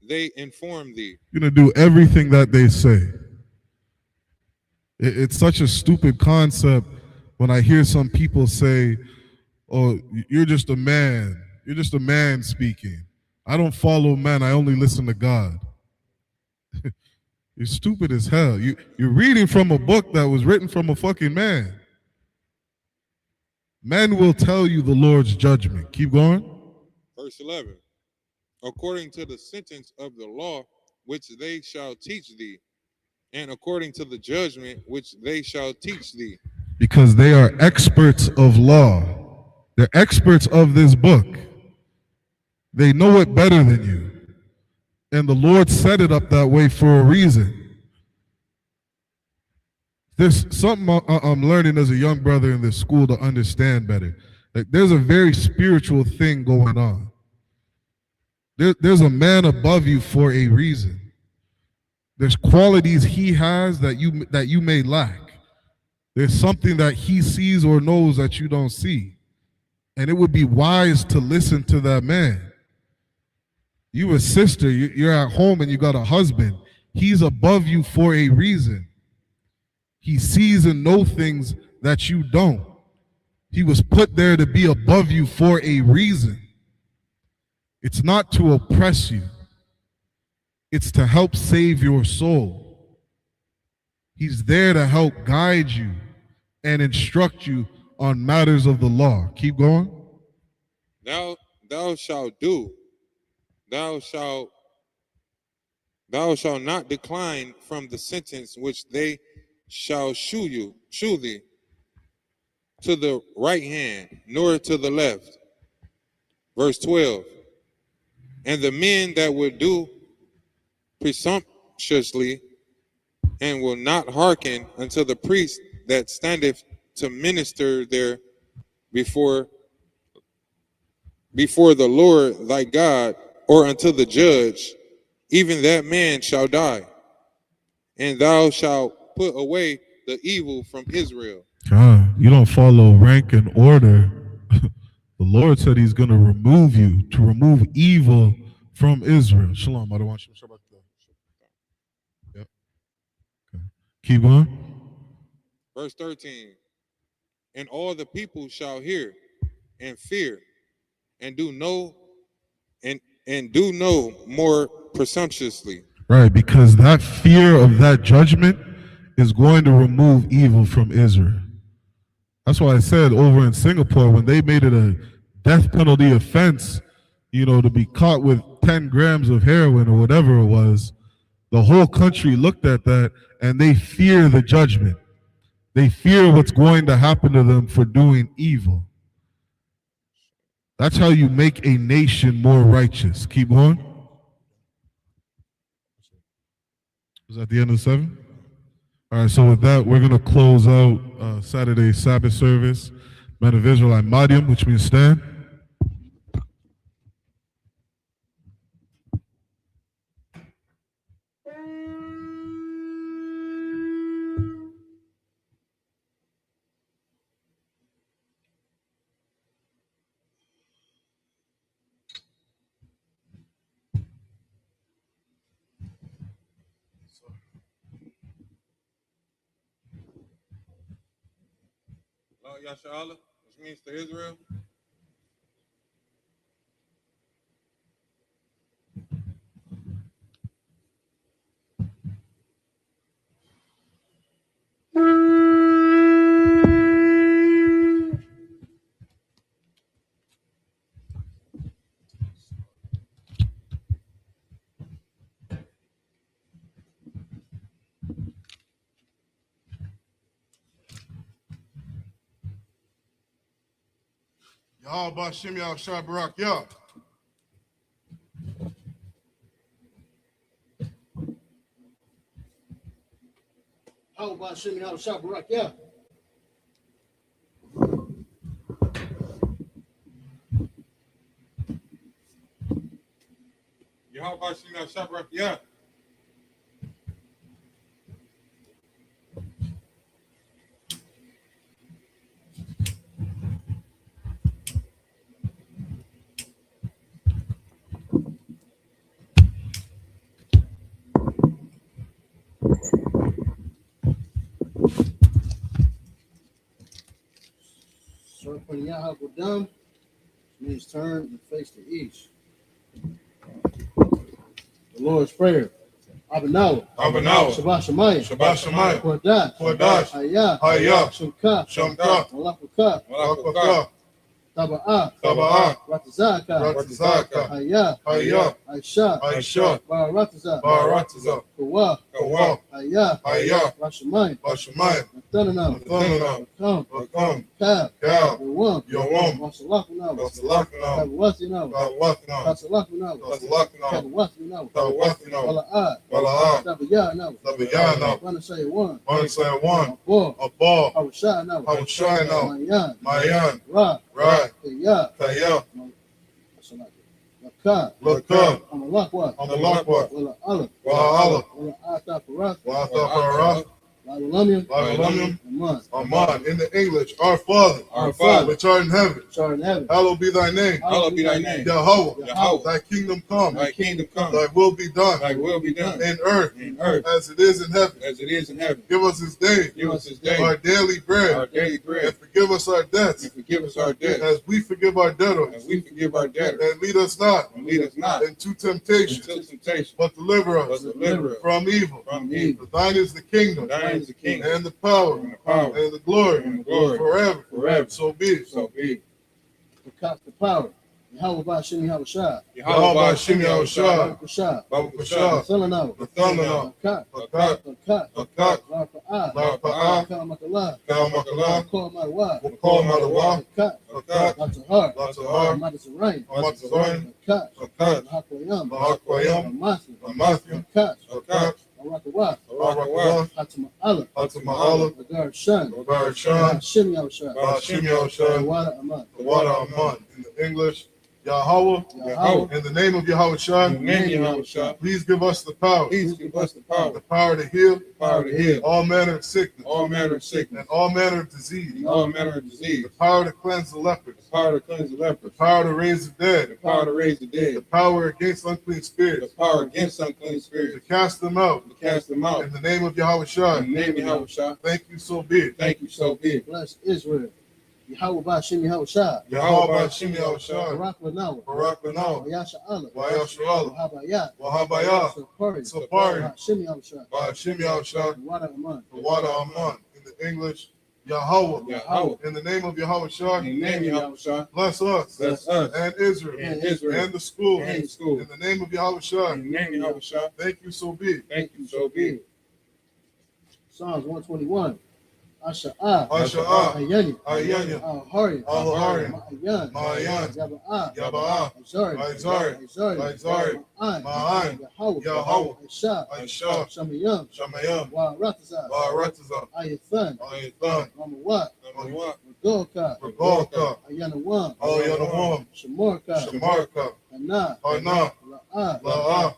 they inform thee. You're going to do everything that they say. It's such a stupid concept when I hear some people say, oh, you're just a man. You're just a man speaking. I don't follow men. I only listen to God. You're stupid as hell. You're reading from a book that was written from a fucking man. Men will tell you the Lord's judgment. Keep going. Verse 11. According to the sentence of the law which they shall teach thee, and according to the judgment which they shall teach thee. Because they are experts of law. They're experts of this book. They know it better than you. And the Lord set it up that way for a reason. There's something I'm learning as a young brother in this school to understand better. Like, there's a very spiritual thing going on. There's a man above you for a reason. There's qualities he has that you may lack. There's something that he sees or knows that you don't see. And it would be wise to listen to that man. You a sister, you're at home and you got a husband. He's above you for a reason. He sees and knows things that you don't. He was put there to be above you for a reason. It's not to oppress you. It's to help save your soul. He's there to help guide you and instruct you on matters of the law. Keep going. Thou shalt do. Thou shalt not decline from the sentence which they shall shew thee, to the right hand, nor to the left. Verse 12. And the men that will do presumptuously and will not hearken unto the priest that standeth to minister there before the Lord thy God, or unto the judge, even that man shall die. And thou shalt put away the evil from Israel. You don't follow rank and order. The Lord said he's going to remove you, to remove evil from Israel. Shalom. I don't want you to Shabbat. Yep. Okay. Keep going. Verse 13. And all the people shall hear and fear and do no more presumptuously. Right, because that fear of that judgment is going to remove evil from Israel. That's why I said over in Singapore, when they made it a death penalty offense, to be caught with 10 grams of heroin or whatever it was, the whole country looked at that and they fear the judgment. They fear what's going to happen to them for doing evil. That's how you make a nation more righteous. Keep going. Was that the end of 7? All right, so with that, we're going to close out Saturday's Sabbath service. Men of Israel, I Madium, which means stand. Yasha'Allah, which means to Israel. Y'all Bashim Yah Shah Barak Yah. How about Shimmy How Shah Barak? Yeah. Yahweh Shimon Shabrak, yeah. Serpent Yahakodam means turn and face the east. The Lord's Prayer. Abanawa. Shabbat Shemayim. Kodash. Hayah. Shamka. Malakukah. Taba'ah. Ratazaka. Hayah. Aisha. Baratazah. Kawah. Hayah. Rashamayim. Nathanaw. Rakam. Kab. Yawam. Wasalakanaw. Kabawasinaw. Kabawasinaw. Wala'ad. Tabayanaw. Wanasaya Abba. Hawashayanaw. Mayan. Right. Kaya. Lakab. Amalakwa. Wala Allah. Wala Ataparak. Lalam. Aman. In the English, our Father, which art in heaven, hallowed be thy name. Yahweh. Thy kingdom come. Thy will be done. In earth. As it is in heaven. Give us this day. Our daily bread. And forgive us our debts. As we forgive our debtors. And lead us not into temptation. But deliver us from evil. For thine is the kingdom. And the power, and the glory, forever. So be it. The power. Yahweh Bashim Yahushua. Yahweh Bashim Yahushua. Babu Kusha. Nathanaw. Lakat. Larpa'ah. Kamakallah. Kol Madawa. Lakat. Matazarain. Lakat. Hakwayam. Amathim. Lakat. Arakawah. Hatama'Allah. Agar Shan. Bashim Yahushua. Wada Aman. In the English, Yahweh. In the name of Yahweh Shah. Please give us the power. The power to heal. All manner of sickness. And all manner of disease. The power to cleanse the lepers. The power to raise the dead. The power against unclean spirits. To cast them out. In the name of Yahweh Shah. Thank you, so be it. Bless Israel. Yahweh Bashim Yahushua. Barak Lanawa. Yasha'Allah. Wahabayah. Sapari. Bashim Yahushua. Wada Aman. In the English, Yahweh. In the name of Yahweh Shah. Bless us. And Israel. And the school. In the name of Yahweh Shah. Thank you, so be it. Psalms 121. Asha'a, Asha'a, Ayani, Ayani, Al-Hari, Al-Hari, Ma'ayan, Ma'ayan, Yaba'a, Yaba'a, Izari, Izari, Ma'an, Yahweh, Yahweh, Aisha, Aisha, Shamayam, Shamayam, Wa-Ratazah, Ba'aratazah, Ayathan, Ayathan, Mamawat, Mamawat, Magorka, Regalka, Ayanawam, Al-Yanawam, Shamorka, Shamarka, Hana, Hana, La'ah, La'ah,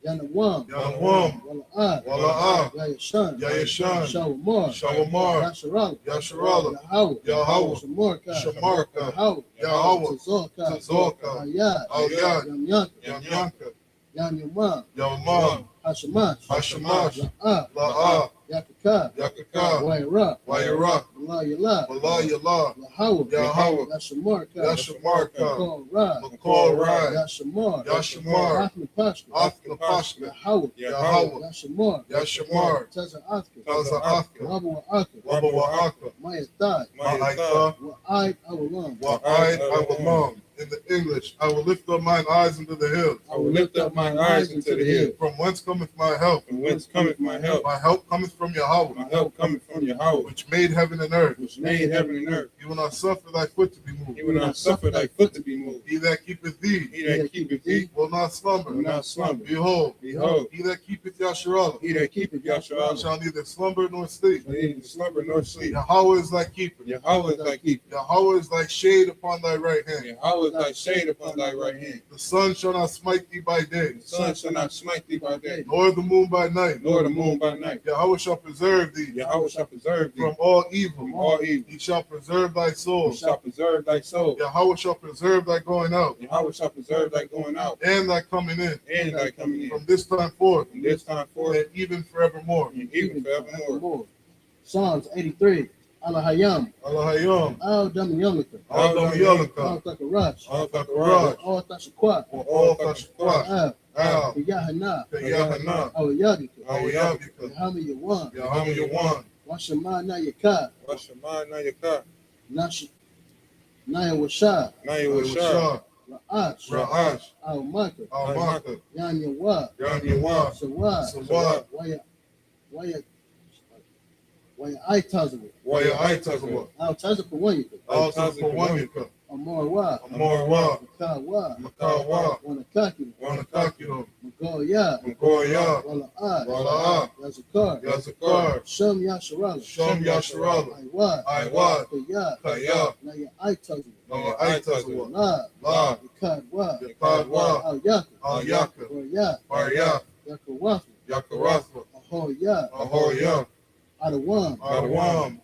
Yanawam, Yanawam, Wala'ah, Wala'ah, Yayashan, Yayashan, Shawamar, Shawamar, Yasharala, Yasharala, Yahweh, Yahweh, Shamorka, Shamarka, Yahweh, Yahweh, Tazorka, Tazorka, Ayad, Al-Yad, Yamyanka, Yamyanka, Yanyamam, Yamam, Hashamash, Hashamash, La'ah, La'ah, Yakaka, Yakaka, Wayra, Wayra, Allah Yala, Wallah Yallah, Yahweh, Yahweh, Yashamarka, Yashamarka, Makor Ra, Makor Rai, Yashamar, Yashamar, Athna Pashka, Athna Pashka, Yahweh, Yahweh, Yashamar, Yashamar, Taza Athka, Taza Athka, Wabu Aka, Waba Wa'aka, Mayathai, Ma'aitha, Wa'ai Awalam, Wa'ai Awalam. In the English, I will lift up mine eyes into the hills. I will lift up mine eyes into the hills. From whence cometh my help? From whence cometh my help? My help cometh from Yahweh, My help cometh from Yahweh, which made heaven and earth. which made heaven and earth. He will not suffer thy foot to be moved. He will not suffer thy foot to be moved. He that keepeth thee He that keepeth thee will not slumber. will not slumber. Behold, Behold, he that keepeth Yasharallah he that keepeth Yahshua shall neither slumber nor sleep. shall neither slumber nor sleep. Yahweh is thy keeper. Yahweh is thy keeper. Yahweh is thy shade upon thy right hand. Yahweh is thy shade upon thy right hand. The sun shall not smite thee by day, The sun shall not smite thee by day, nor the moon by night. nor the moon by night. Yahweh shall preserve thee Yahweh shall preserve thee from all evil. from all evil. He shall preserve thy He soul. shall preserve thy soul. Yahweh shall preserve thy going out Yahweh shall preserve thy going out and thy coming in and thy coming in from this time forth from this time forth and even forevermore. and even forevermore. Psalms 83, Alahayam, Allahayam, Al Damiyamika, Al Damiyalaka, Al Takarash, Al Takaraj, Al Tashakwat, Al Tashkwat, Al Yahana, Kayahana, Al Yadika, Al Yabika, Yahama Yawan, Yaham Yawan, Washamana Yaka, Washamah Nayakah, Naya Washa, Nayawashah, Ra'ash, Ra'ash, Al Maka, Al Maka, Yan Yawa, Yan Yawa, Sawa, Sawa, Waya Aitazawa, Waya Aitazawa, Al Tazawa Wanyaka, Al Tazapawanyaka, Amorwa, Amorwa, Makawa, Makawa, Wanakaki, Wanakakino, Magoya, Magoya, Wala'ah, Wala'ah, Yazakar, Yazakar, Sham Yasharala, Sham Yasharala, Aiwa, Aiwa, Kaya, Kaya, Naya Aitazawa, Naya Aitazawa, La, La, Yakadwa, Yakadwa, Al Yaka, Al Yaka, Warya, Barya, Yakawafa, Yakarathwa, Ahoya, Ahoya, Adawam, Adawam,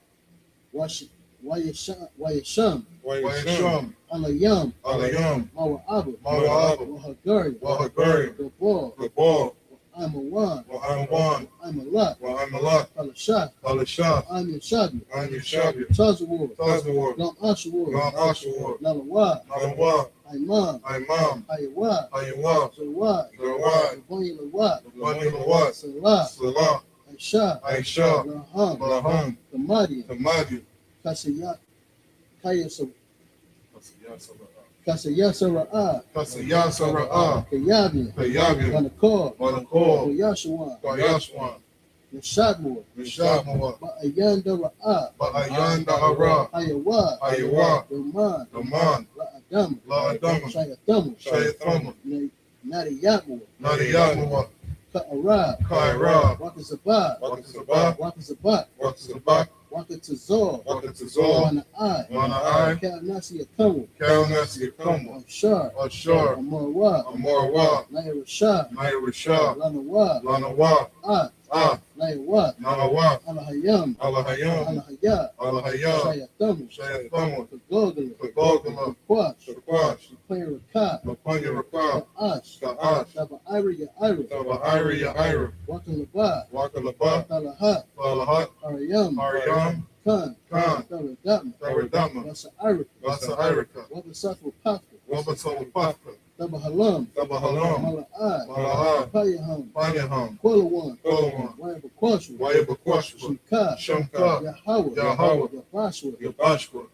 Wayasham, Wayasham, Alayam, Alayam, Mawa'aba, Mawa'aba, Wahagari, Wahagari, Gabor, Gabor, Amawan, Wa'amwan, Amalak, Wa'amalak, Palashah, Palashah, Amin Shabi, Anya Shabi, Tazawar, Tazawar, Gam Ashawar, Gam Ashawar, Nalawa, Nalawa, Imam, Imam, Ayawa, Ayawa, Zawad, Zawad, Banyalawat, Wanilawat, Salah, Salah, Aisha, Aisha, Laham, Laham, Kamadi, Tamadi, Kasayat, Kasayasara'a, Kasayasara'a, Kayabi, Kayabi, Wanakor, Wanakor, Yashawan, Wayashwan, Nashadmore, Mishabmawa, Ba'ayanda Ra'a, Ba'ayanda Ara, Ayawa, Ayawa, Daman, Daman, La'adam, La'adam, Shayathamu, Shayathama, Nadiyatmore, Nadiyatmawa, Ka'ara, Kaira, Wakazabah, Wakazabah, Wakazabat, Wakazabak, Wakatazor, Wakatazor, Wana'ai, Wana'ai, Kalnasi Akamu, Kalnasi Yakama, Ashar, Ashar, Amorwa, Amorwa, Nairashah, Nairashah, Lanawa, Lanawa, At, Naiwa, Nanawa, Alahayam, Alahayam, Alahaya, Alahaya, Shayathamu, Shayathama, Kagogala, Kagogala, Kwash, Shakwash, Payaraka, Lapanya Rakah, Ka'ash, Ka'ash, Taba Ira Ira, Taba Ira Yaira, Wakalaba, Wakalaba, Talahat, Falahat, Arayam, Aryam, Khan, Khan, Taradama, Taradama, Vasa Irika, Vasa Irika, Wabasatwa Paka, Wabatawapaka, Taba Halam, Tabahalam, Mala'ai, Malahai, Payaham, Panyaham, Kolawan, Kolawan, Wayabakwashu, Wayabakwashwa, Shimka, Shamka, Yahweh, Yahweh, Yabashwa, Yabashwa,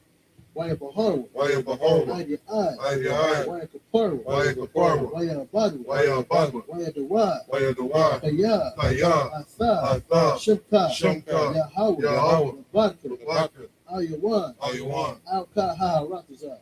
Waya Bahar, Waya Bahar, Aya Ai, Aya Waya Kapar, Waya Kaparwa, Waya Abadu, Waya Abadwa, Waya Dawad, Waya Dawad, Kaya, Kaya, Atha, Atha, Shimka, Shimka, Yahweh, Yahweh, Barker, Barker, Ayawan, Ayawan, Al-Kaha, Ratazah.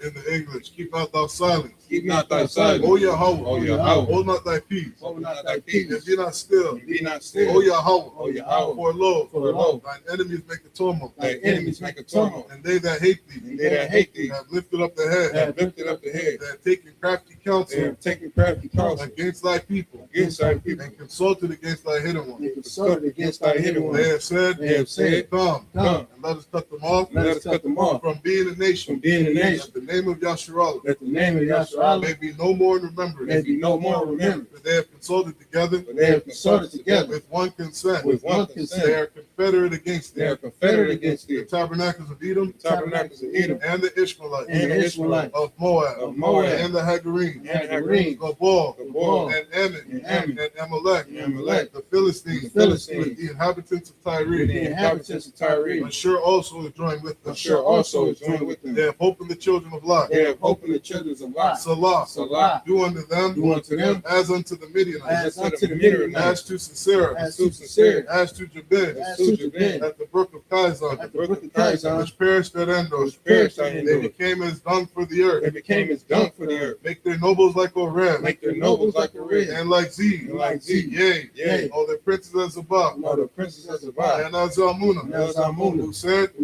In the English, keep not thy silence. Keep not thy silence. O Yahweh, O Yahweh. hold not thy peace. Hold not thy peace. And be not still. Be not still. O Yahweh, O Yahweh. for lo, For lo, thine enemies make a tumult. thy enemies make a tumult. And they that hate thee, And they that hate thee have lifted up the head. have lifted up the head. They have taken crafty They counsel have taken crafty counsel against thy people. against thy people. And consulted against thy hidden one. They consulted against thy hidden one. They have said, They have said, Come, Come, and let us cut them off let us cut them off from being a nation. from being a nation. That the name of Yasharallah That the name of Yahshua may be no more in may remembrance. be no more remembered. For they have consulted together But they have consulted together with one consent. with one They consent. are confederate against They are thee. confederate against The thee. tabernacles of Edom The tabernacles of Edom and the Ishmaelites And the Ishmaelites of Moab of Moab and the Hagarenes, and the Hagarenes, Gabal Gabal, and Ammon and Ammon, and Amalek, and Amalek, the Philistines, the Philistines, with the inhabitants of Tyre. with the inhabitants of Tyre. Ashur also is joined with them. Ashur also is joined with them. They have hope in the children of Lot. They have hope in the children of Lot. Salah, Salah, do unto them do unto them as unto the Midianites, as unto the Midianites, as to Sisera, As to Sisera, as to Jabin, as to Jabin, at the brook of Kizon, at the brook of Kizon, which perished at Endor. which perished at They Endor. became as dung for the earth. They became as dung for the earth. Make their nobles like Oreb, Make their nobles like a red, and like Z, and like Z. Yea, Yea. all their princes as Zabah, All the princes of Zabah, and Azalmunah, and Azalmunah, who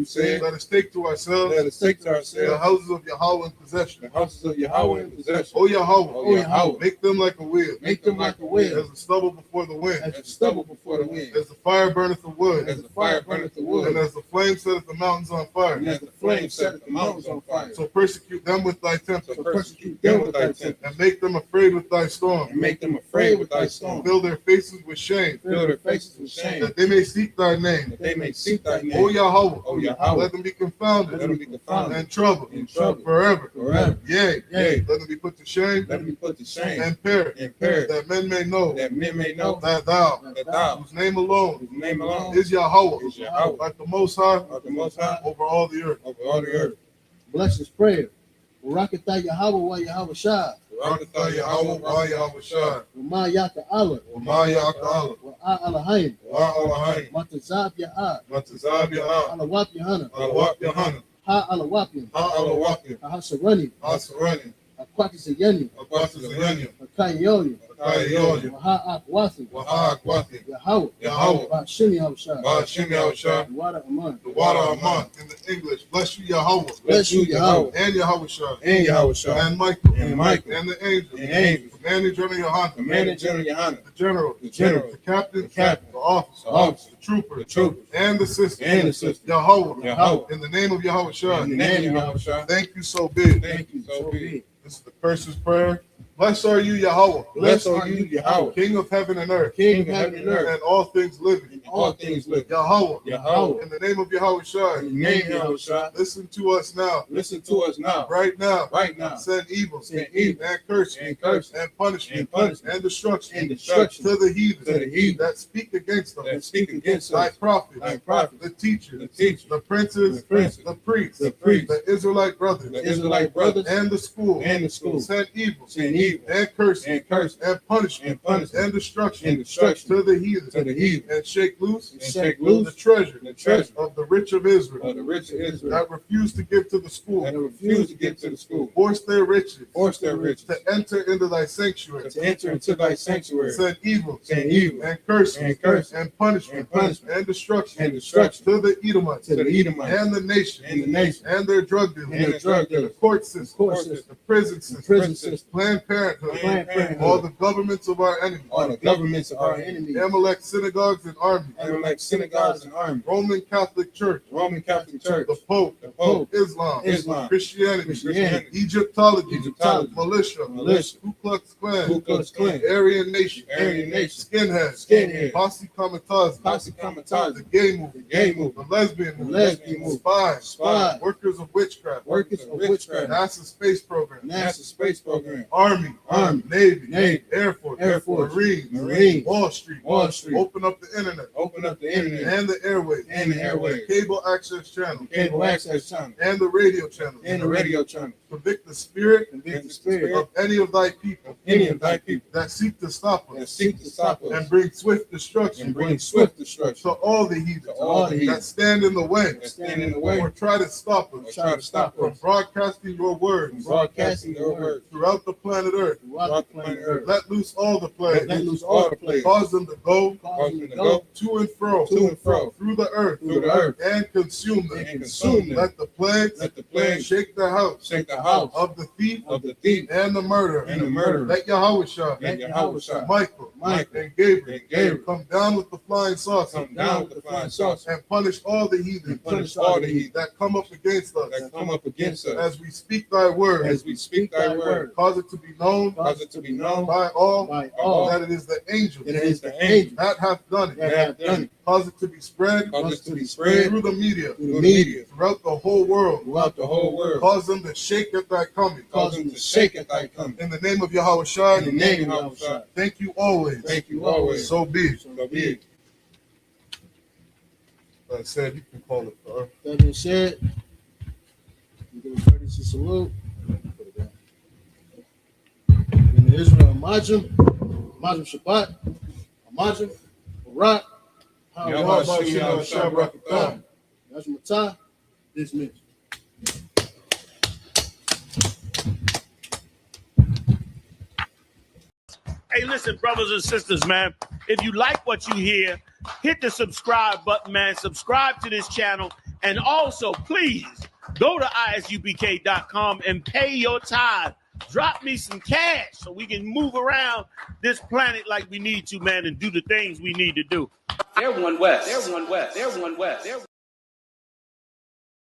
said, Let us take to ourselves let us take to the ourselves houses of Yahweh in possession. the houses of Yahweh in possession. O Yahweh, O Yahweh, make them like a wheel, make them like a wheel, as the stubble before the wind, as the stubble before the wind, as the fire burneth the wood, as the fire burneth the and wood, as the flame setteth the mountains on and fire. as the flame setteth the mountains on fire. So persecute them with thy temper, So persecute them with thy temper, and make them afraid with thy storm. and make them afraid with thy storm. Fill their faces with shame, Fill their faces with shame, that they may seek thy name. that they may seek thy O name. Yahweh, O Yahweh, let them be confounded let them be confounded and troubled in trouble forever. forever. Yea, Yea, let them be put to shame let them be put to shame and perish, and perish, that men may know that men may know that thou, that thou, whose name alone whose name alone is Yahweh, is Yahweh, like the Most High art the Most High over all the earth. over all the earth. Bless his prayer. Barakatah Yahweh wa Yahweh Shah. Barakatah Yahweh, wa Yahweh Shai, Wa Yaka Allah. wa ma Ya'ala, Wa Alahayim. wa Alahai, Matazab Ya'ah. Matazab Ya'ah, Alawap Yahana. Alawap Yahana, Ha Alawapim. Ha Alawakim, Ahasarani. Asarani, Aquakisayani. Akwasazanyam, Akayoyi. Akayoyi, Wa Ha Akwasi. wa Ha Akwati, Yahweh. Yahweh, Bashim Yahweh Shah. Ba Shem Yahushua, Wada Aman. the water Aman. In the English, bless you Yahweh, Bless you Yahweh. and Yahweh Shai, And Yahweh Shah, and Michael, and Michael, and the angels, and angels, commanding General Yohanan, Commander General Yohanan, the general, the general, the captain, the captain, the officer, the officer, the trooper, the troopers, and the sister, and the sister. Yahweh, Yahweh. in the name of Yahweh Shai. In the name of Yahweh Shah, Thank you so big. thank you, so be it. This is the curse's prayer. Blessed are you, Yahweh, Blessed are you, Yahweh, King of heaven and earth, King of heaven and earth. and all things living. and all things live. Yahweh, Yahweh, in the name of Yahweh Shai. in the name of Yahweh Shah, Listen to us now, listen to us now, right now. right now. Send evil, Send evil, and cursing, and cursing, and punishment, and punishment, and destruction, and destruction to the heathen, to the heathen that speak against them. that speak against Thy us, prophets, thy prophets, the teachers, the teachers, the princes, the princes, the priests, the priests, the Israelite brothers, the Israelite brothers, and the school, and the school. send evil, Send evil, and cursing, and curse, and punishment, and punishment, and destruction, and destruction to the heathen, to the heathen, and shake loose and shake the loose treasure the treasure of the rich of Israel of the rich of Israel that refuse to give to the school, that refuse to get to the school, force their riches, force their riches, to enter into thy sanctuary, to enter into thy sanctuary, send evil, send evil, and cursing, and cursing, and punishment, and punishment, and destruction, and destruction to the Edomites, to the Edomites, and the nation, and the nation, and their drug dealers, and the drug the dealers, court system, court system, the prison the system, prison system, Planned Parenthood, Planned Parenthood, all the governments of our enemies, all the governments of our our enemies, enemies, Amalek synagogues and armies, like synagogues and armies, Roman Catholic Church, Roman Catholic Church, the Pope, the Pope, Islam, Islam, Christianity, Christianity, Egyptology, Egyptology, militia, militia, Ku Klux Klan, Ku Klux Klan, Aryan Nation, Aryan Nation, Skinheads, Skinhead, Posse Kamikaze, Posse the Kamikaze, gay the movement, gay movement, the lesbian the movement, lesbian movement, spies, Spies, workers of witchcraft, workers of witchcraft, NASA space program, NASA space program, army, Army, Navy, Air Force, Marines, Wall Street, open up the internet, and the airways, cable access channel, and the radio channel, convict the spirit of any of thy people, that seek to stop us, and bring swift destruction, to all the heathens, that stand in the way, or try to stop us, from broadcasting your words, throughout the planet Earth. Let loose all the plagues, cause them to go, to and fro, through the earth, and consume them. Let the plagues shake the house of the thief and the murderer. Let Yahushua, Michael, and Gabriel come down with the flying saucer, and punish all the heathen, that come up against us, as we speak thy word, cause it to be known by all that it is the angel that hath done it. Cause it to be spread through the media, throughout the whole world. Cause them to shake at thy coming. In the name of Yahushua. Thank you always. So be it. That said, you can call it. That being said, we give a courtesy salute. In the Israel, Majim Shabbat, Majim, Barak, that's Matah, dismissed. Hey, listen, brothers and sisters, man. If you like what you hear, hit the subscribe button, man. Subscribe to this channel. And also, please, go to ISUPK.com and pay your tithe. Drop me some cash so we can move around this planet like we need to, man, and do the things we need to do. They're one West.